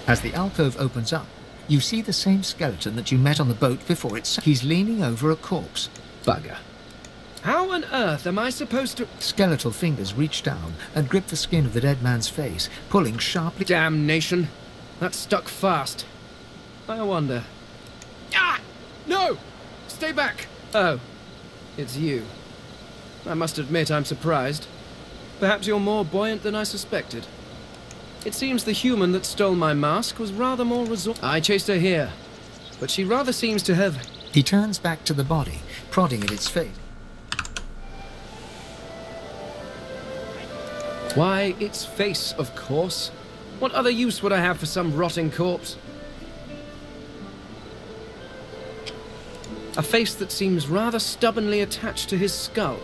[SPEAKER 5] As the alcove opens up, you see the same skeleton that you met on the boat before it sank. He's leaning over a corpse.
[SPEAKER 14] Bugger. How on earth am I supposed to...
[SPEAKER 5] Skeletal fingers reach down and grip the skin of the dead man's face, pulling sharply...
[SPEAKER 14] Damnation. That's stuck fast. I wonder... Ah! No! Stay back! Oh. It's you. I must admit I'm surprised. Perhaps you're more buoyant than I suspected. It seems the human that stole my mask was rather more I chased her here, but she rather seems to have...
[SPEAKER 5] He turns back to the body, prodding at its face.
[SPEAKER 14] Why, its face, of course. What other use would I have for some rotting corpse? A face that seems rather stubbornly attached to his skull.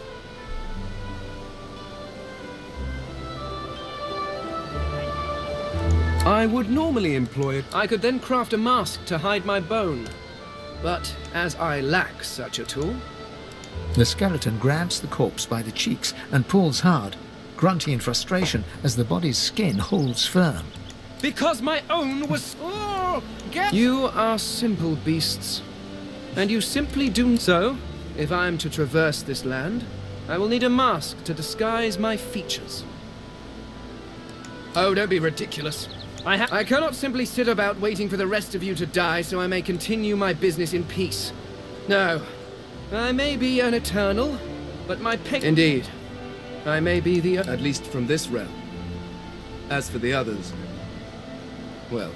[SPEAKER 14] I would normally employ it. I could then craft a mask to hide my bone. But as I lack such a tool...
[SPEAKER 5] The skeleton grabs the corpse by the cheeks and pulls hard, grunting in frustration as the body's skin holds firm.
[SPEAKER 14] Because my own was... Oh, you are simple beasts. And you simply do so. If I am to traverse this land, I will need a mask to disguise my features. Oh, don't be ridiculous. I cannot simply sit about waiting for the rest of you to die so I may continue my business in peace. No. I may be an eternal, but my pick... Indeed. I may be the... At least from this realm. As for the others... Well...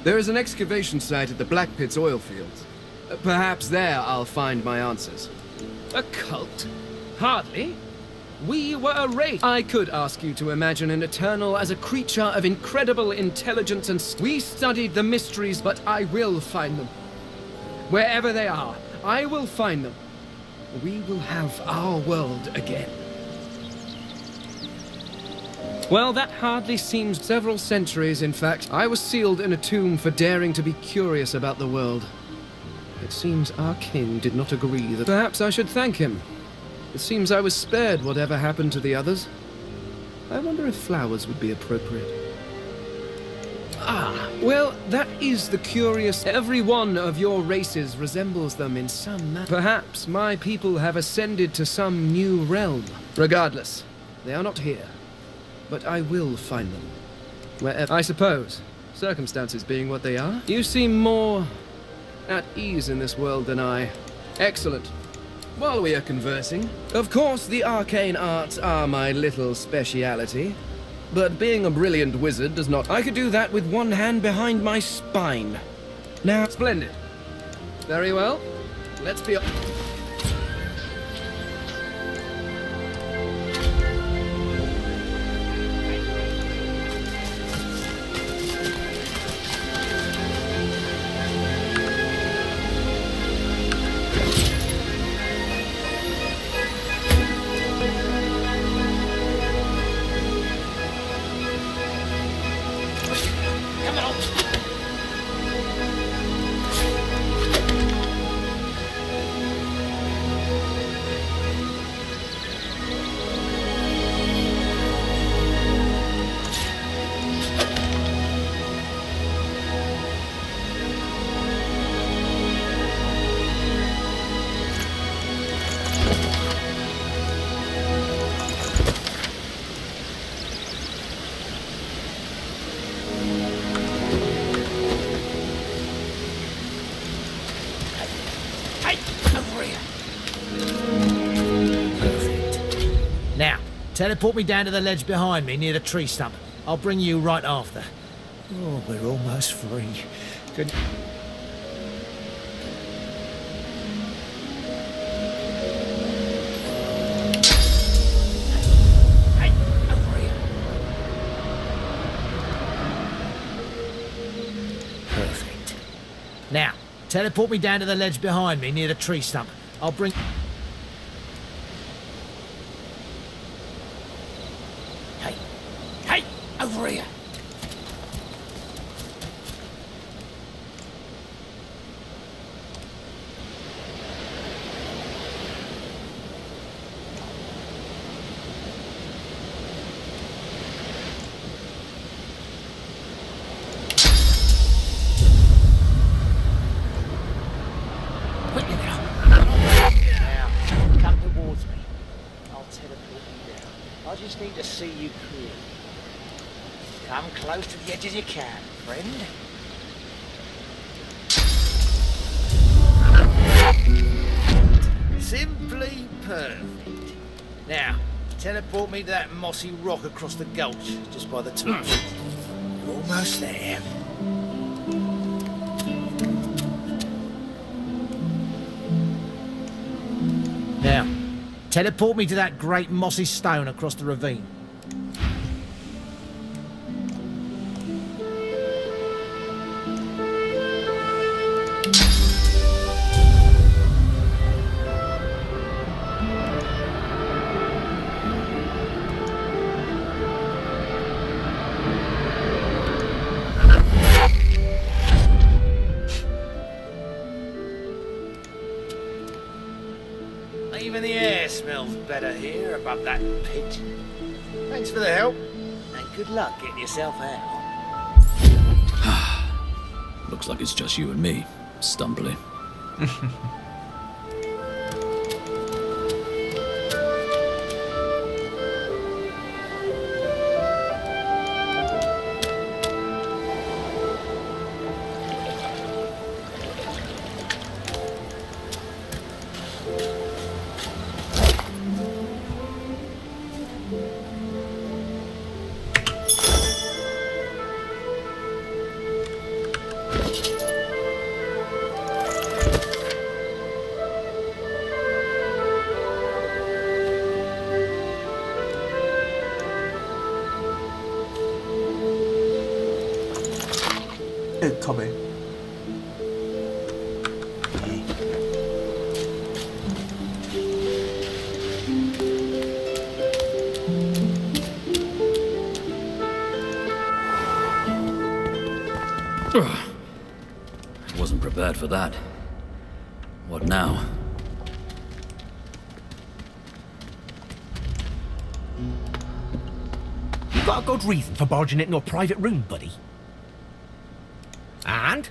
[SPEAKER 14] There is an excavation site at the Black Pit's oil fields. Perhaps there I'll find my answers. A cult? Hardly. We were a race. I could ask you to imagine an Eternal as a creature of incredible intelligence and... We studied the mysteries, but I will find them. Wherever they are, I will find them. We will have our world again. Well, that hardly seems several centuries, in fact. I was sealed in a tomb for daring to be curious about the world. It seems our king did not agree that... Perhaps I should thank him. It seems I was spared whatever happened to the others. I wonder if flowers would be appropriate. Ah, well, that is the curious... Every one of your races resembles them in some manner. Perhaps my people have ascended to some new realm. Regardless, they are not here. But I will find them. Wherever... I suppose, circumstances being what they are, you seem more at ease in this world than I. Excellent. While we are conversing, of course the arcane arts are my little speciality, but being a brilliant wizard does not... I could do that with one hand behind my spine. Now, splendid. Very well. Let's be...
[SPEAKER 9] Teleport me down to the ledge behind me near the tree stump. I'll bring you right after. Oh, we're almost free. Good. Hey, over here. Perfect. Now, teleport me down to the ledge behind me near the tree stump. I'll bring... Over here. Quickly now. Now, come towards me. I'll teleport you down. I just need to see you clearly. Come close to the edge as you can, friend. Simply perfect. Now, teleport me to that mossy rock across the gulch, just by the top. You're almost there. Now, teleport me to that great mossy stone across the ravine. Even the air smells better here above that pit. Thanks for the help, and good luck getting yourself out.
[SPEAKER 2] Looks like it's just you and me, Stumbly.
[SPEAKER 15] Copy.
[SPEAKER 2] Wasn't prepared for that. What now?
[SPEAKER 1] You got a good reason for barging into a private room, buddy? And?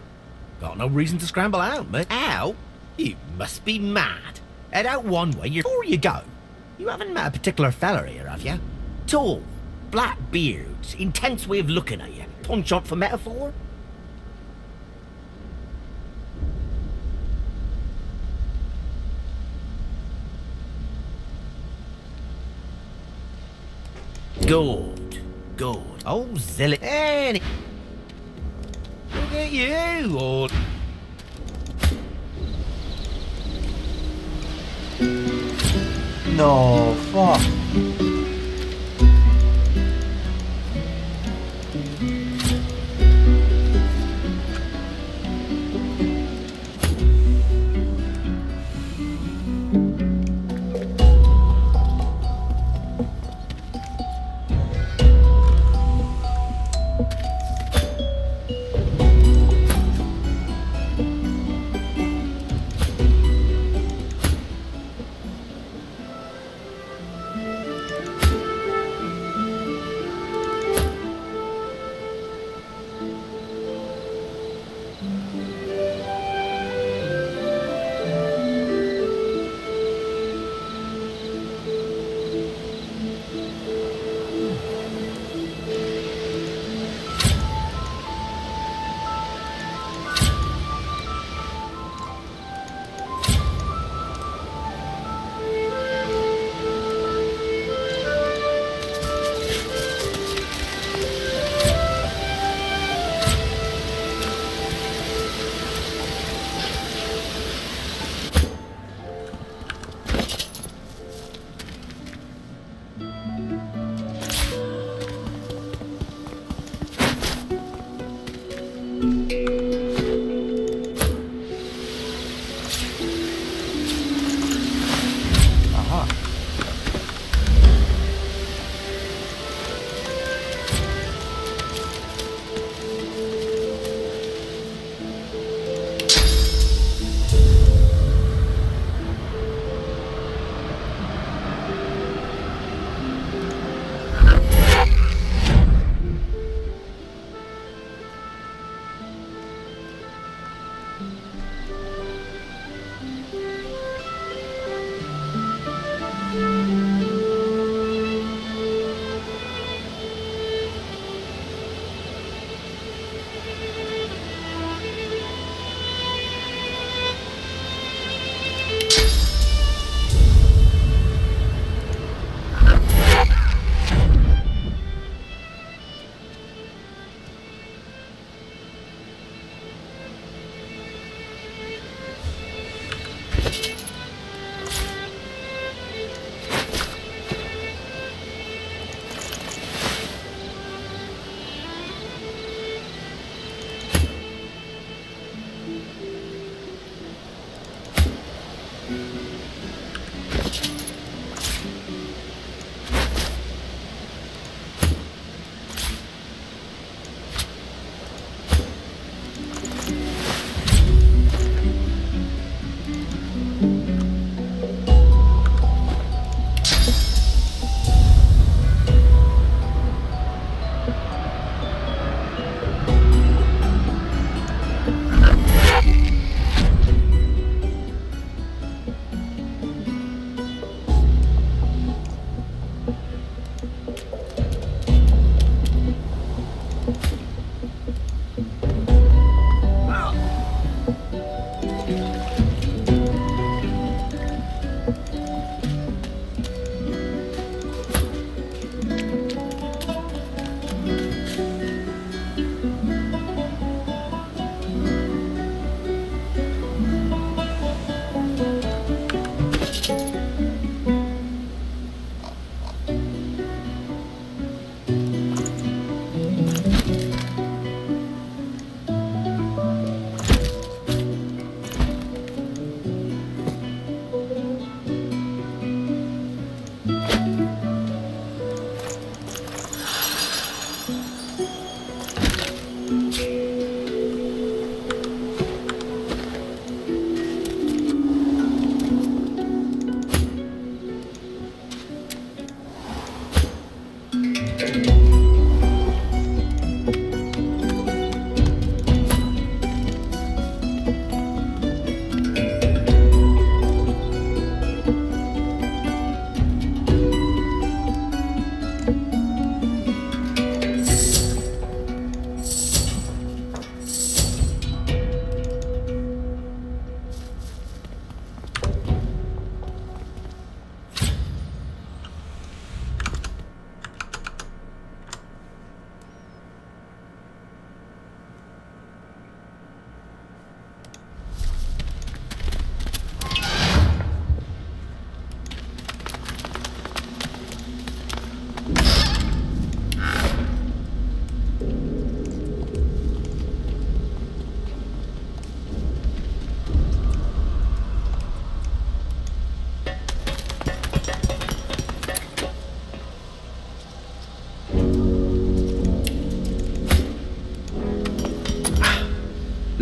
[SPEAKER 1] Got no reason to scramble out, mate. Out? You must be mad. Head out one way before you go. You haven't met a particular fella here, have you? Tall, black beards, intense way of looking at you. Punch up for metaphor? Good, good. Oh, zealot. Any. Look at you, old.
[SPEAKER 15] No, fuck.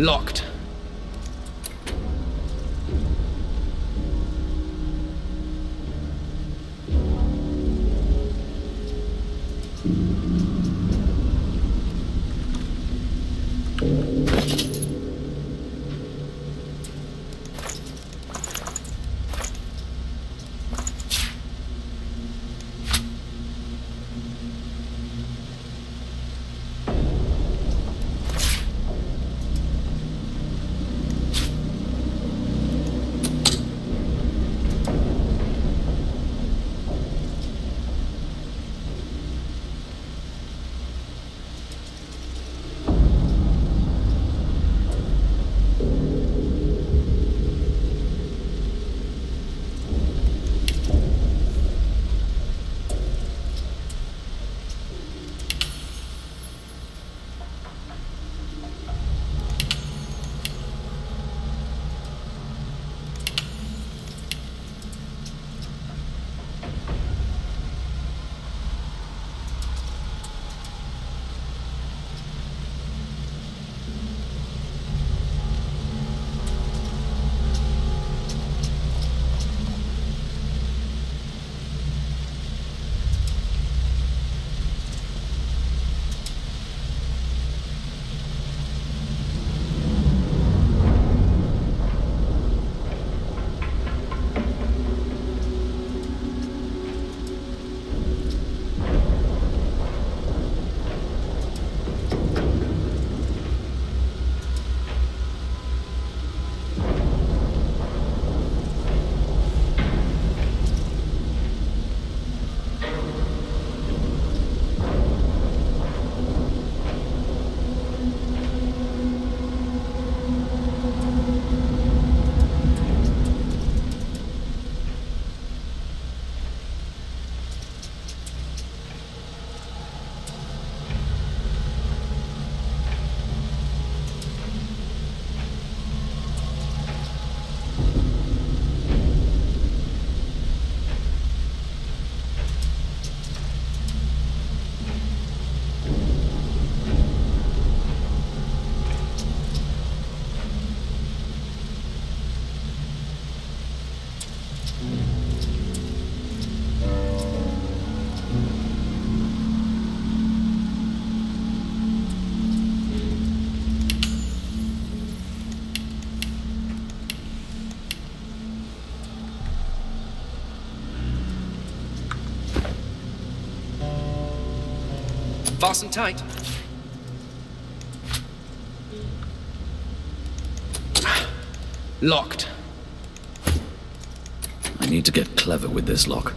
[SPEAKER 14] Locked.
[SPEAKER 23] Fasten tight. Locked.
[SPEAKER 2] I need to get clever with this lock.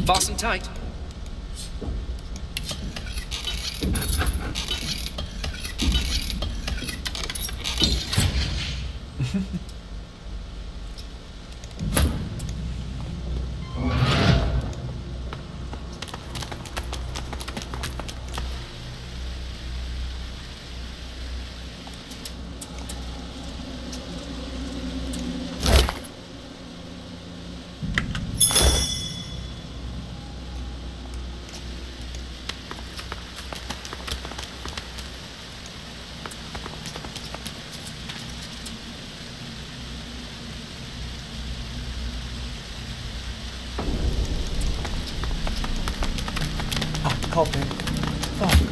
[SPEAKER 23] Fasten tight.
[SPEAKER 15] Help me. Fuck.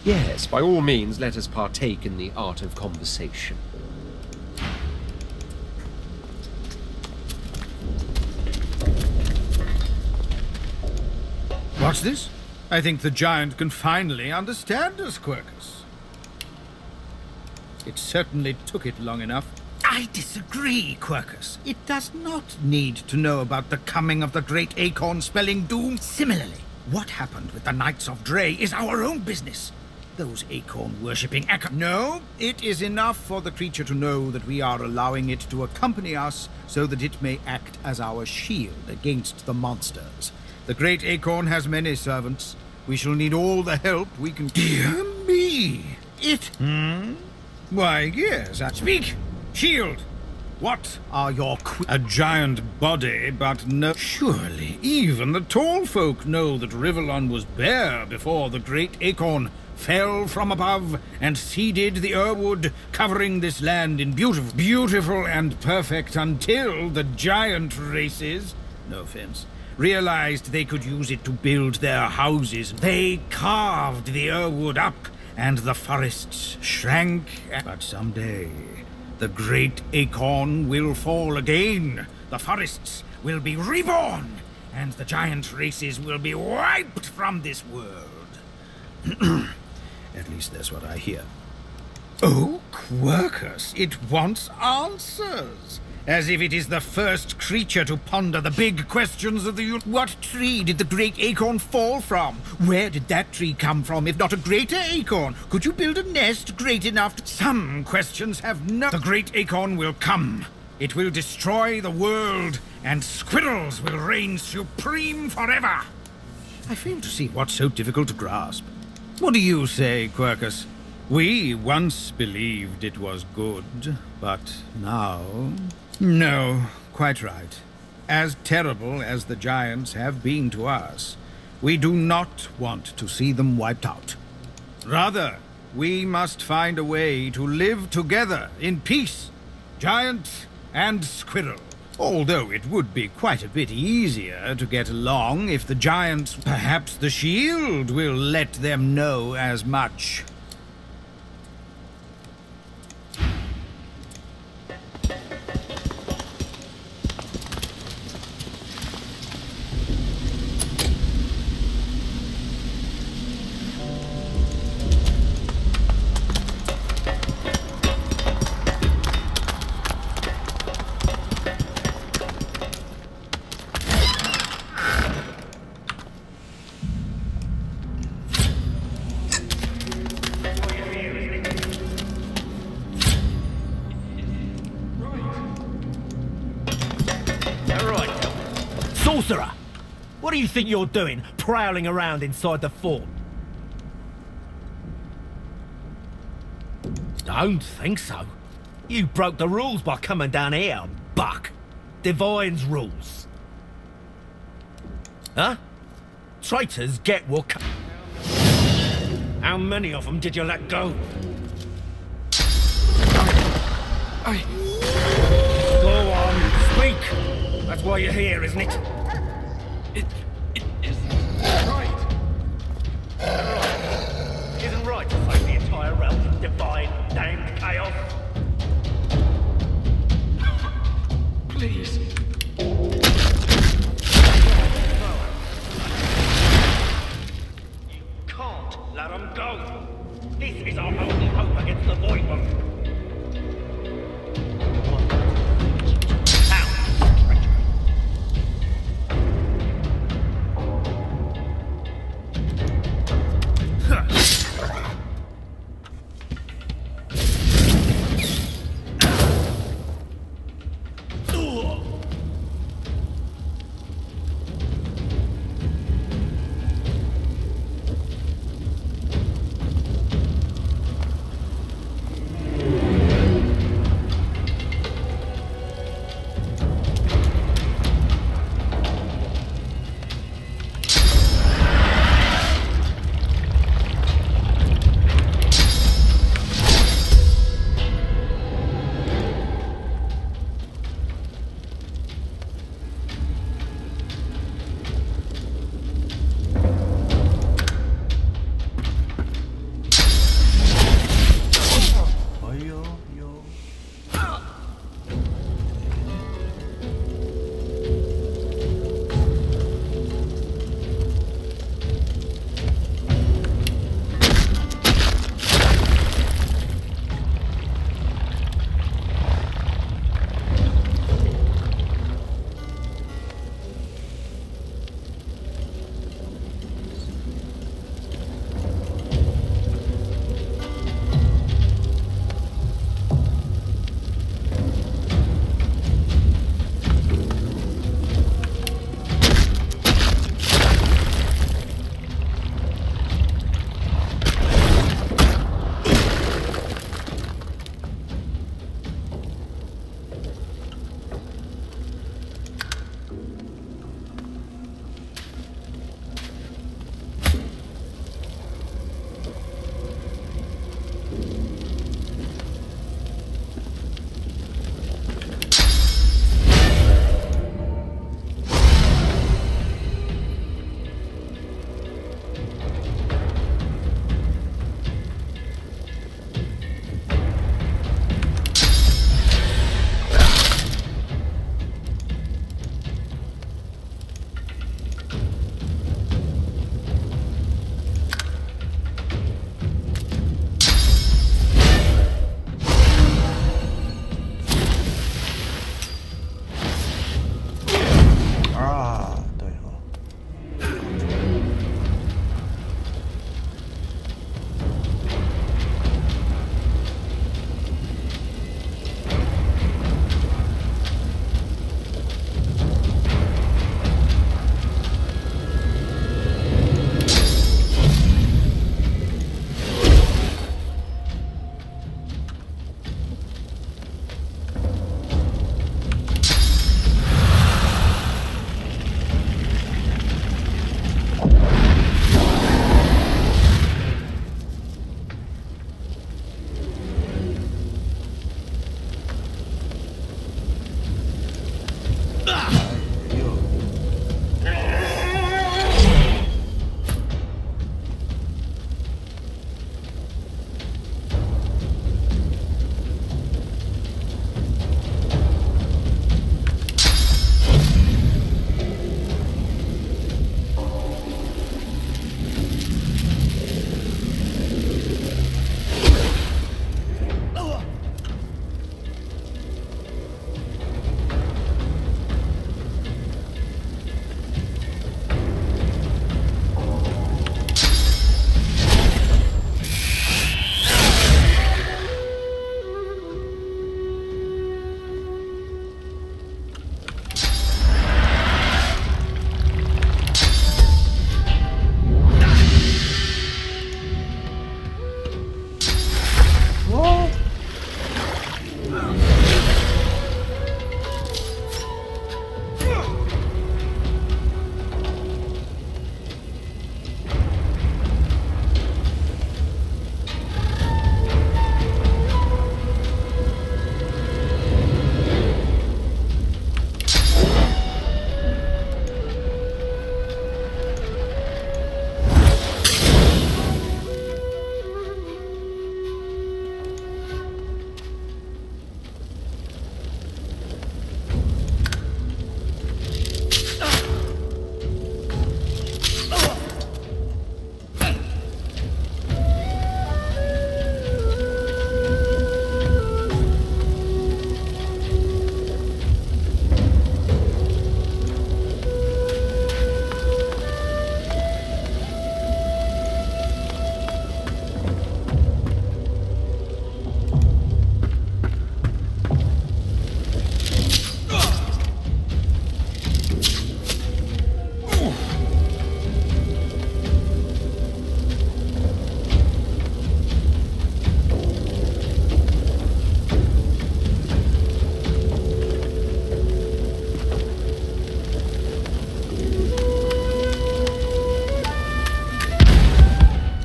[SPEAKER 14] Yes, by all means, let us partake in the art of conversation.
[SPEAKER 18] What's this? I think the giant can finally understand us, Quercus. It certainly took it long enough. I disagree, Quercus. It does not need to know about the coming of the great acorn spelling doom. Similarly, what happened with the Knights of Dre is our own business. Those acorn-worshipping No, it is enough for the creature to know that we are allowing it to accompany us so that it may act as our shield against the monsters. The great acorn has many servants. We shall need all the help we can... Dear me! Why, yes, Speak! Shield! What are your A giant body, but no... Surely, even the tall folk know that Rivellon was bare before the great acorn fell from above and seeded the Earwood, covering this land in beautiful and perfect until the giant races, no offense, realized they could use it to build their houses. They carved the Earwood up, and the forests shrank. But someday, the great acorn will fall again. The forests will be reborn, and the giant races will be wiped from this world. At least that's what I hear. Oh, Quercus, it wants answers. As if it is the first creature to ponder the big questions of the universe. What tree did the great acorn fall from? Where did that tree come from, if not a greater acorn? Could you build a nest great enough to... Some questions have no... The great acorn will come. It will destroy the world, and squirrels will reign supreme forever. I fail to see what's so difficult to grasp. What do you say, Quercus? We once believed it was good, but now... No, quite right. As terrible as the giants have been to us, we do not want to see them wiped out. Rather, we must find a way to live together in peace, giant and squirrel. Although it would be quite a bit easier to get along if the giants... Perhaps the shield will let them know as much.
[SPEAKER 1] Sorcerer! What do you think you're doing, prowling around inside the fort? Don't think so. You broke the rules by coming down here, buck. Divine's rules. Huh? Traitors get what... How many of them did you let go? Go on, speak! That's why you're here, isn't it? It isn't right. Isn't right to save the entire realm from divine, damned chaos. Please. You can't let them go. This is our only hope against the Void One.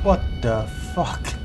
[SPEAKER 8] What the fuck?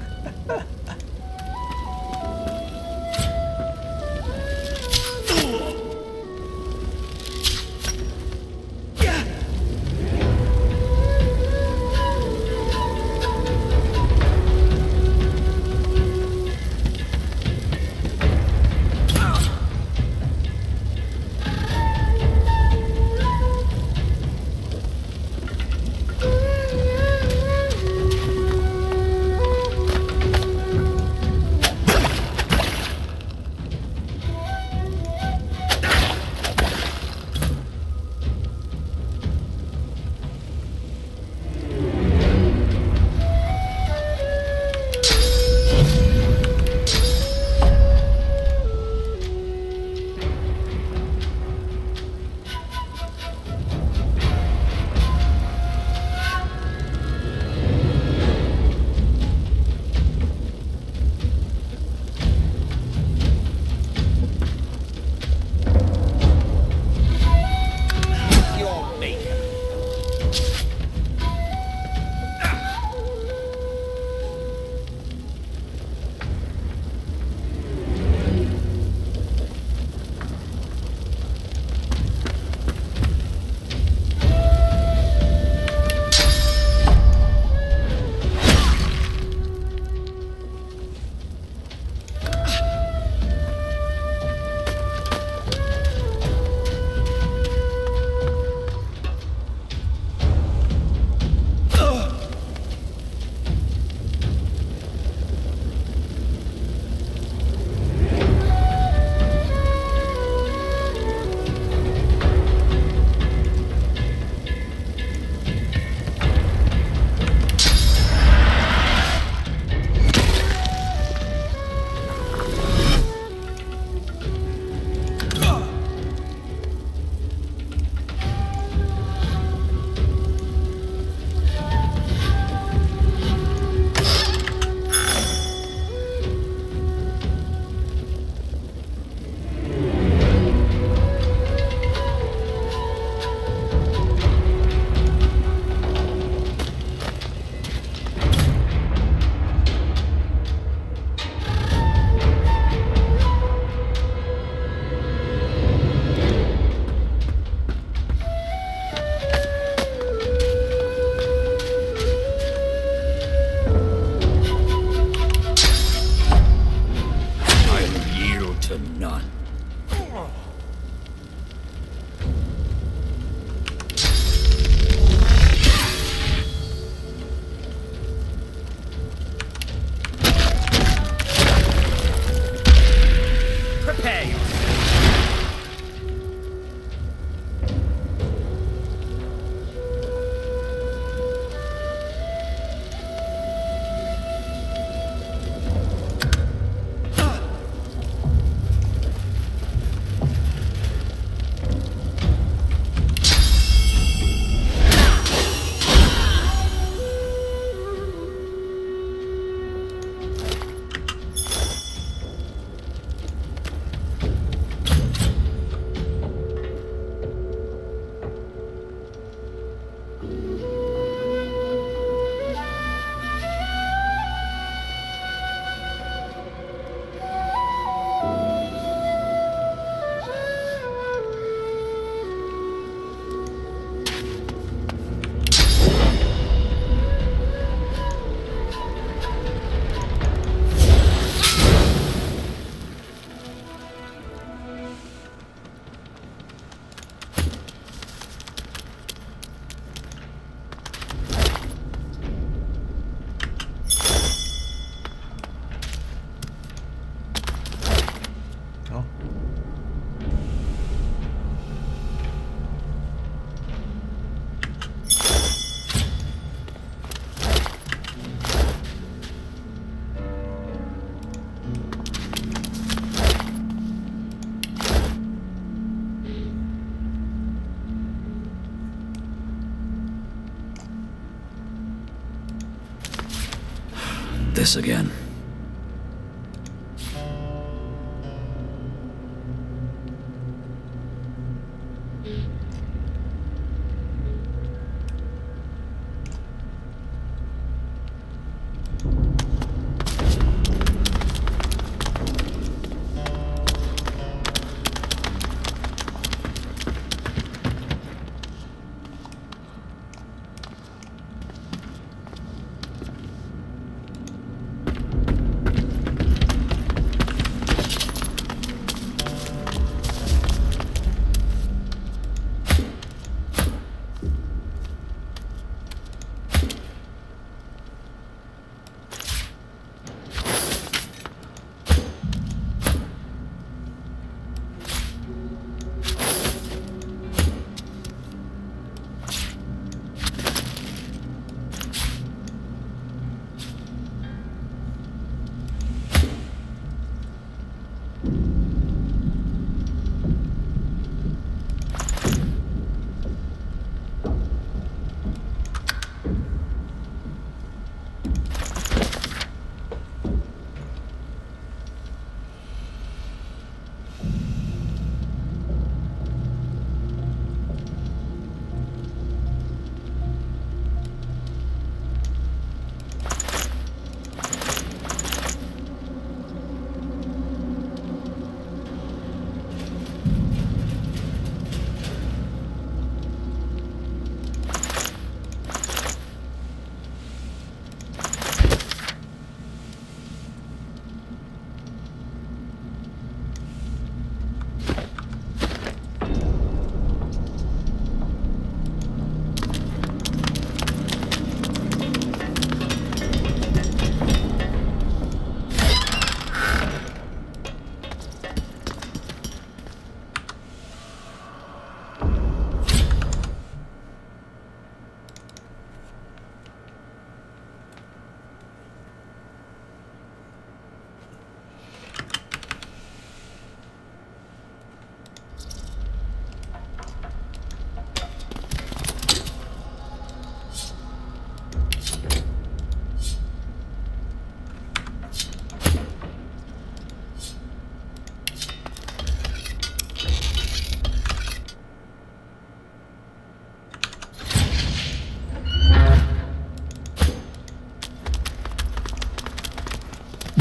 [SPEAKER 2] This again.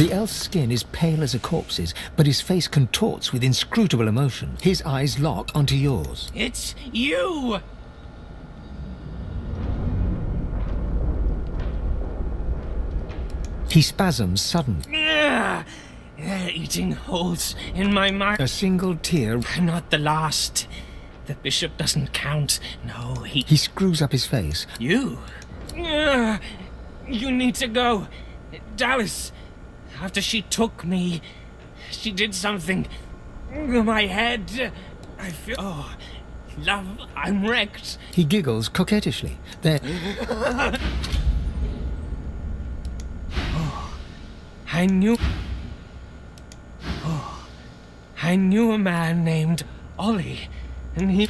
[SPEAKER 5] The elf's skin is pale as a corpse's, but his face contorts with inscrutable emotion. His eyes lock onto yours.
[SPEAKER 8] It's you!
[SPEAKER 5] He spasms suddenly.
[SPEAKER 8] They're eating holes in my mind.
[SPEAKER 5] A single tear.
[SPEAKER 8] Not the last. The bishop doesn't count. No,
[SPEAKER 5] He screws up his face.
[SPEAKER 8] You? You need to go. Dallas, after she took me, she did something. My head. I feel... Oh, love, I'm wrecked.
[SPEAKER 5] He giggles coquettishly. Then...
[SPEAKER 8] I knew a man named Ollie, and he...